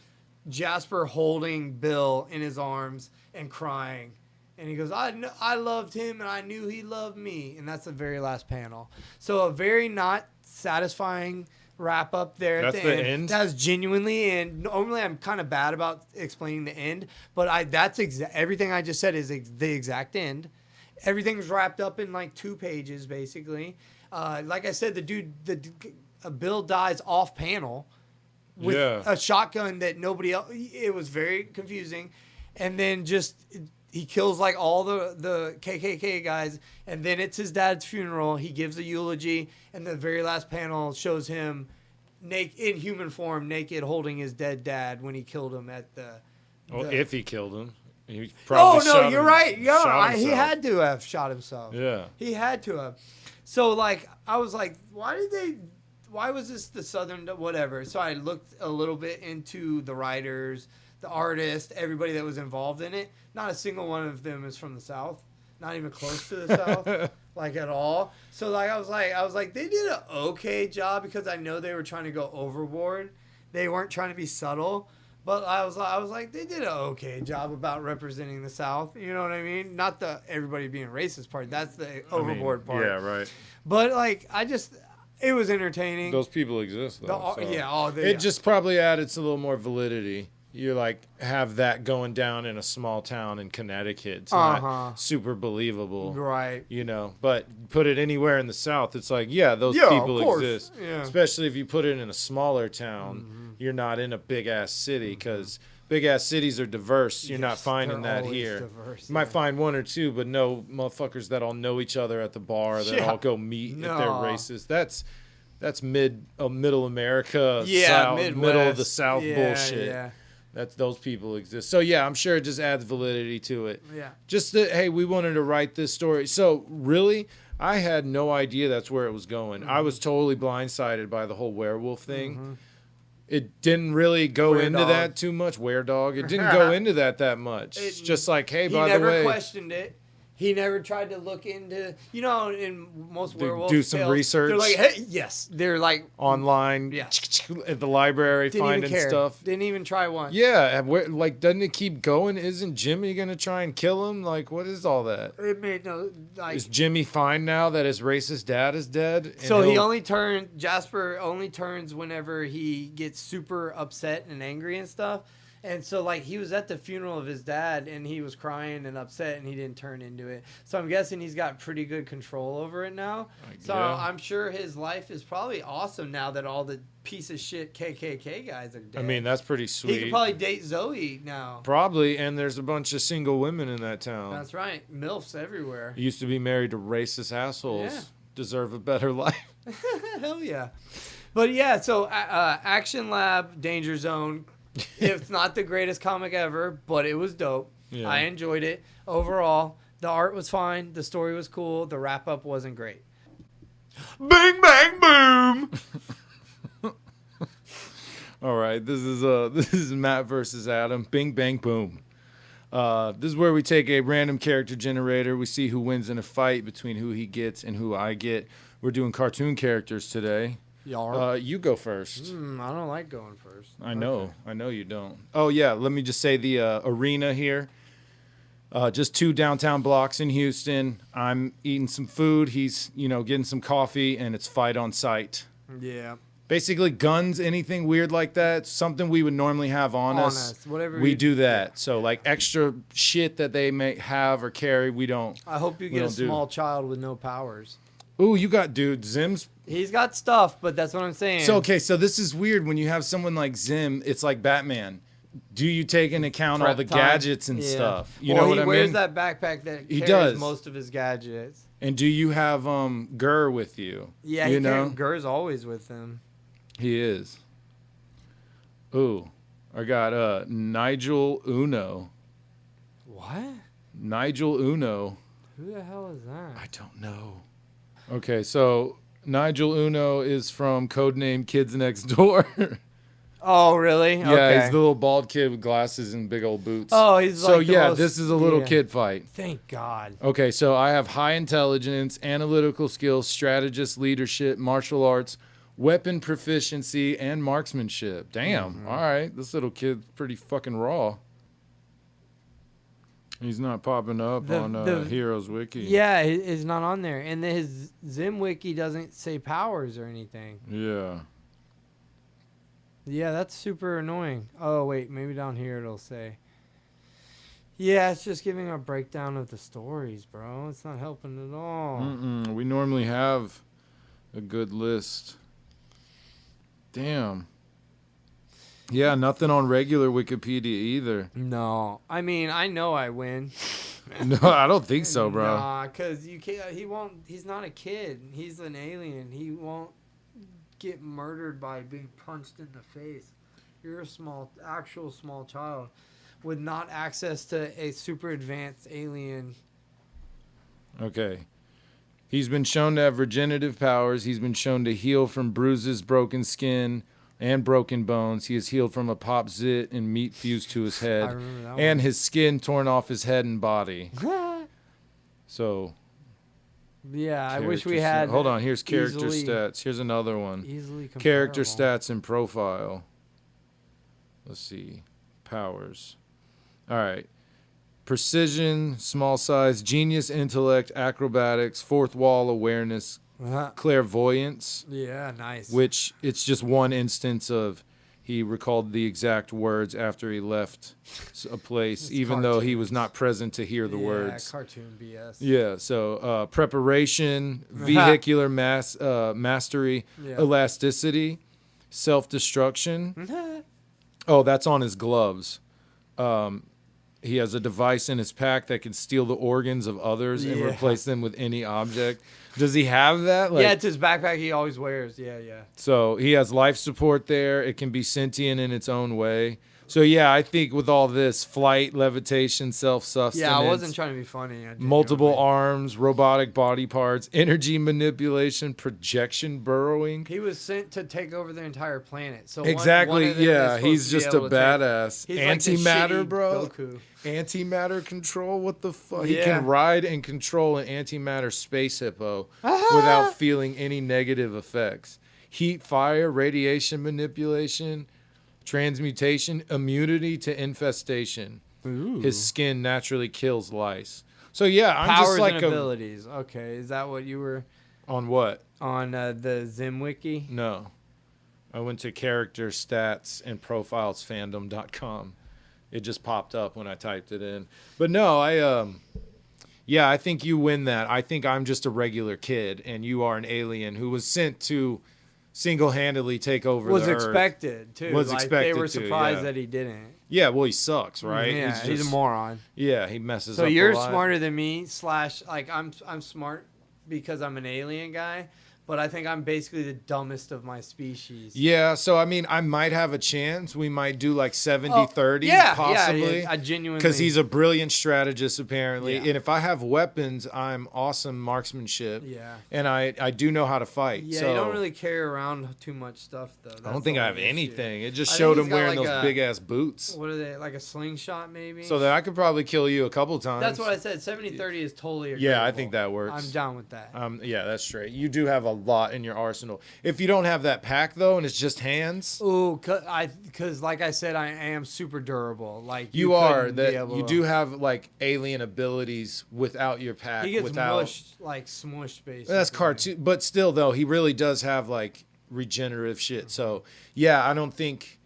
[SPEAKER 3] Jasper holding Bill in his arms and crying. And he goes, I loved him and I knew he loved me. And that's the very last panel. So a very not satisfying wrap up there at
[SPEAKER 2] That's
[SPEAKER 3] the
[SPEAKER 2] the
[SPEAKER 3] end.
[SPEAKER 2] end?
[SPEAKER 3] That's genuinely end. Normally I'm kind of bad about explaining the end. But that's everything I just said is the exact end. Everything's wrapped up in like 2 pages, basically. Like I said, Bill dies off panel with a shotgun that nobody else. It was very confusing, and then he kills like all the KKK guys, and then it's his dad's funeral. He gives a eulogy, and the very last panel shows him naked in human form, naked, holding his dead dad when he killed him at the.
[SPEAKER 2] Well, if he killed him. He probably
[SPEAKER 3] you're right.
[SPEAKER 2] Yeah,
[SPEAKER 3] he had to have shot himself.
[SPEAKER 2] Yeah.
[SPEAKER 3] He had to have. So, like, I was like, why was this the Southern, whatever? So I looked a little bit into the writers, the artist, everybody that was involved in it. Not a single one of them is from the South. Not even close to the South, like, at all. So, like, I was like, they did an okay job because I know they were trying to go overboard. They weren't trying to be subtle. But I was like, they did an okay job about representing the South. You know what I mean? Not the everybody being racist part. That's the overboard part.
[SPEAKER 2] Yeah, right.
[SPEAKER 3] But, like, it was entertaining.
[SPEAKER 2] Those people exist, though. It just probably added a little more validity. You, like, have that going down in a small town in Connecticut. It's not super believable.
[SPEAKER 3] Right.
[SPEAKER 2] You know, but put it anywhere in the South, it's like, those people exist.
[SPEAKER 3] Yeah.
[SPEAKER 2] Especially if you put it in a smaller town. You're not in a big-ass city because big-ass cities are diverse. You're not finding that here.
[SPEAKER 3] Diverse,
[SPEAKER 2] you might find 1 or 2, but no motherfuckers that all know each other at the bar that all go meet if they're racist. That's middle America, middle of the South bullshit.
[SPEAKER 3] Yeah.
[SPEAKER 2] That's those people exist. So I'm sure it just adds validity to it.
[SPEAKER 3] Yeah.
[SPEAKER 2] Just that, hey, we wanted to write this story. So really, I had no idea that's where it was going. I was totally blindsided by the whole werewolf thing. It didn't really go into that too much. Were-dog. It didn't go into that much. It's just like, hey, by the way.
[SPEAKER 3] He never questioned it. He never tried to look into, in most werewolf
[SPEAKER 2] do some
[SPEAKER 3] tales,
[SPEAKER 2] research.
[SPEAKER 3] They're like, hey, yes. They're like.
[SPEAKER 2] Online.
[SPEAKER 3] Yeah.
[SPEAKER 2] At the library, finding stuff.
[SPEAKER 3] Didn't even try once.
[SPEAKER 2] Yeah. Like, doesn't it keep going? Isn't Jimmy going to try and kill him? Like, what is all that?
[SPEAKER 3] It made no, like.
[SPEAKER 2] Is Jimmy fine now that his racist dad is dead?
[SPEAKER 3] So Jasper only turns whenever he gets super upset and angry and stuff. And so, like, he was at the funeral of his dad, and he was crying and upset, and he didn't turn into it. So I'm guessing he's got pretty good control over it now. So
[SPEAKER 2] yeah.
[SPEAKER 3] I'm sure his life is probably awesome now that all the piece of shit KKK guys are dead.
[SPEAKER 2] I mean, that's pretty sweet.
[SPEAKER 3] He could probably date Zoe now.
[SPEAKER 2] Probably, and there's a bunch of single women in that town.
[SPEAKER 3] That's right. MILFs everywhere.
[SPEAKER 2] Used to be married to racist assholes.
[SPEAKER 3] Yeah.
[SPEAKER 2] Deserve a better life.
[SPEAKER 3] Hell yeah. But yeah, so Action Lab, Danger Zone. It's not the greatest comic ever, but it was dope.
[SPEAKER 2] Yeah.
[SPEAKER 3] I enjoyed it. Overall, the art was fine. The story was cool. The wrap-up wasn't great.
[SPEAKER 2] Bing, bang, boom. All right, this is Matt versus Adam. Bing, bang, boom. This is where we take a random character generator. We see who wins in a fight between who he gets and who I get. We're doing cartoon characters today. You go first.
[SPEAKER 3] I don't like going first.
[SPEAKER 2] I know you don't. Oh yeah, let me just say the arena here. Just 2 downtown blocks in Houston. I'm eating some food. He's getting some coffee, and it's fight on sight.
[SPEAKER 3] Yeah.
[SPEAKER 2] Basically, guns, anything weird like that, something we would normally have on us.
[SPEAKER 3] Whatever
[SPEAKER 2] we do that. So like extra shit that they may have or carry, we don't.
[SPEAKER 3] I hope you get a small child with no powers.
[SPEAKER 2] Ooh, you got Zim's.
[SPEAKER 3] He's got stuff, but that's what I'm saying.
[SPEAKER 2] So so this is weird when you have someone like Zim. It's like Batman. Do you take into account all the gadgets and stuff? You know what I mean?
[SPEAKER 3] He wears that backpack that carries most of his gadgets.
[SPEAKER 2] And do you have Gurr with you?
[SPEAKER 3] Yeah, Gurr's always with him.
[SPEAKER 2] He is. Ooh, I got Nigel Uno.
[SPEAKER 3] What?
[SPEAKER 2] Nigel Uno.
[SPEAKER 3] Who the hell is that?
[SPEAKER 2] I don't know. Okay, so Nigel Uno is from Codename Kids Next Door.
[SPEAKER 3] Oh, really?
[SPEAKER 2] Yeah,
[SPEAKER 3] okay.
[SPEAKER 2] He's the little bald kid with glasses and big old boots.
[SPEAKER 3] Oh, he's like
[SPEAKER 2] this is a little kid fight.
[SPEAKER 3] Thank God.
[SPEAKER 2] Okay, so I have high intelligence, analytical skills, strategist, leadership, martial arts, weapon proficiency, and marksmanship. Damn.
[SPEAKER 3] Mm-hmm.
[SPEAKER 2] All right. This little kid's pretty fucking raw. He's not popping up on Heroes Wiki.
[SPEAKER 3] Yeah, he's not on there. And his Zim Wiki doesn't say powers or anything.
[SPEAKER 2] Yeah.
[SPEAKER 3] Yeah, that's super annoying. Oh, wait. Maybe down here it'll say. Yeah, it's just giving a breakdown of the stories, bro. It's not helping at all.
[SPEAKER 2] We normally have a good list. Damn. Yeah, nothing on regular Wikipedia either.
[SPEAKER 3] No. I mean, I know I win.
[SPEAKER 2] No, I don't think so, bro.
[SPEAKER 3] Nah, because you can't. He won't. He's not a kid. He's an alien. He won't get murdered by being punched in the face. You're a actual small child with not access to a super advanced alien.
[SPEAKER 2] Okay. He's been shown to have regenerative powers. He's been shown to heal from bruises, broken skin, and broken bones. He is healed from a pop zit and meat fused to his head.
[SPEAKER 3] I remember that
[SPEAKER 2] and
[SPEAKER 3] one.
[SPEAKER 2] his skin torn off his head and body. So,
[SPEAKER 3] yeah, I wish we had.
[SPEAKER 2] Hold on, here's character stats. Here's another one.
[SPEAKER 3] Easily comparable.
[SPEAKER 2] Character stats and profile. Let's see. Powers. All right. Precision, small size, genius, intellect, acrobatics, fourth wall awareness, clairvoyance.
[SPEAKER 3] Yeah, nice.
[SPEAKER 2] Which it's just one instance of he recalled the exact words after he left a place, even though he was not present to hear the words.
[SPEAKER 3] Yeah, cartoon BS.
[SPEAKER 2] Yeah, so preparation, vehicular mastery, elasticity, self-destruction. Oh, that's on his gloves. He has a device in his pack that can steal the organs of others and replace them with any object. Does he have that?
[SPEAKER 3] Yeah, it's his backpack he always wears. Yeah.
[SPEAKER 2] So he has life support there. It can be sentient in its own way. So, yeah, I think with all this, flight, levitation, self-sustenance.
[SPEAKER 3] Yeah, I wasn't trying to be funny.
[SPEAKER 2] Multiple arms, robotic body parts, energy manipulation, projection burrowing.
[SPEAKER 3] He was sent to take over the entire planet. So
[SPEAKER 2] exactly,
[SPEAKER 3] one of them
[SPEAKER 2] he's just a badass.
[SPEAKER 3] He's
[SPEAKER 2] antimatter,
[SPEAKER 3] like
[SPEAKER 2] bro.
[SPEAKER 3] Goku.
[SPEAKER 2] Antimatter control? What the fuck?
[SPEAKER 3] Yeah.
[SPEAKER 2] He can ride and control an antimatter space hippo without feeling any negative effects. Heat, fire, radiation manipulation, transmutation, immunity to infestation.
[SPEAKER 3] Ooh.
[SPEAKER 2] His skin naturally kills lice. So yeah, I'm
[SPEAKER 3] Powers
[SPEAKER 2] just like
[SPEAKER 3] and abilities. Okay, is that what you were
[SPEAKER 2] on? What
[SPEAKER 3] on the Zim Wiki?
[SPEAKER 2] No, I went to character stats and profilesfandom.com. It just popped up when I typed it in. But no, I think you win that. I think I'm just a regular kid, and you are an alien who was sent to single-handedly take over the Earth.
[SPEAKER 3] Was expected, too.
[SPEAKER 2] Was
[SPEAKER 3] like,
[SPEAKER 2] expected
[SPEAKER 3] they were
[SPEAKER 2] to,
[SPEAKER 3] surprised
[SPEAKER 2] yeah.
[SPEAKER 3] that he didn't.
[SPEAKER 2] Yeah, well, he sucks, right?
[SPEAKER 3] Yeah, he's a moron.
[SPEAKER 2] Yeah, he messes
[SPEAKER 3] So
[SPEAKER 2] up
[SPEAKER 3] you're
[SPEAKER 2] a lot.
[SPEAKER 3] smarter than me, / like I'm smart because I'm an alien guy, but I think I'm basically the dumbest of my species.
[SPEAKER 2] Yeah, so I mean, I might have a chance. We might do like 70-30, possibly.
[SPEAKER 3] Yeah, I genuinely.
[SPEAKER 2] Because he's a brilliant strategist, apparently.
[SPEAKER 3] Yeah.
[SPEAKER 2] And if I have weapons, I'm awesome marksmanship.
[SPEAKER 3] Yeah.
[SPEAKER 2] And I do know how to fight.
[SPEAKER 3] Yeah,
[SPEAKER 2] so
[SPEAKER 3] you don't really carry around too much stuff, though.
[SPEAKER 2] I don't think I have anything. It just
[SPEAKER 3] I
[SPEAKER 2] showed
[SPEAKER 3] think
[SPEAKER 2] him
[SPEAKER 3] he's got
[SPEAKER 2] wearing
[SPEAKER 3] like
[SPEAKER 2] those big-ass boots.
[SPEAKER 3] What are they, like a slingshot, maybe?
[SPEAKER 2] So that I could probably kill you a couple times.
[SPEAKER 3] That's what I said. 70-30 is totally agreeable.
[SPEAKER 2] Yeah, I think that works.
[SPEAKER 3] I'm down with that.
[SPEAKER 2] Yeah, that's straight. You do have a lot in your arsenal. If you don't have that pack though, and it's just hands,
[SPEAKER 3] Ooh, because like I said, I am super durable. Like
[SPEAKER 2] you are
[SPEAKER 3] couldn't be
[SPEAKER 2] that.
[SPEAKER 3] able
[SPEAKER 2] You
[SPEAKER 3] to-
[SPEAKER 2] do have like alien abilities without your pack.
[SPEAKER 3] He gets
[SPEAKER 2] without
[SPEAKER 3] smushed, basically.
[SPEAKER 2] that's cartoon, but still though, he really does have like regenerative shit. So yeah, I don't think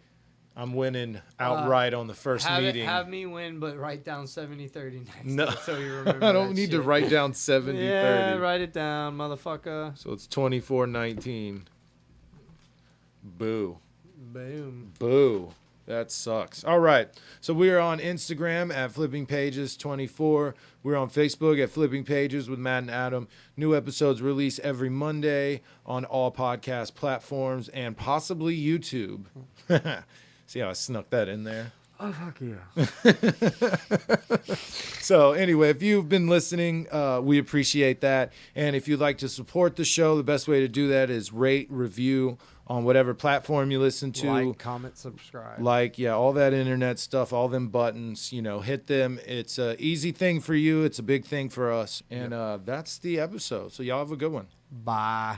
[SPEAKER 2] I'm winning outright on the first meeting.
[SPEAKER 3] Have me win, but write down 70-30 next.
[SPEAKER 2] No.
[SPEAKER 3] to it so you remember.
[SPEAKER 2] I don't
[SPEAKER 3] that
[SPEAKER 2] need to
[SPEAKER 3] shit.
[SPEAKER 2] write down 70-30.
[SPEAKER 3] Yeah, write it down, motherfucker.
[SPEAKER 2] So it's 24-19. Boo.
[SPEAKER 3] Boom.
[SPEAKER 2] Boo. That sucks. All right. So we are on Instagram at FlippingPages24. We're on Facebook at Flipping Pages with Matt and Adam. New episodes release every Monday on all podcast platforms and possibly YouTube. See how I snuck that in there?
[SPEAKER 3] Oh, fuck yeah.
[SPEAKER 2] So anyway, if you've been listening, we appreciate that. And if you'd like to support the show, the best way to do that is rate, review on whatever platform you listen to.
[SPEAKER 3] Like, comment, subscribe.
[SPEAKER 2] All that internet stuff, all them buttons, hit them. It's an easy thing for you. It's a big thing for us. And that's the episode. So y'all have a good one.
[SPEAKER 3] Bye.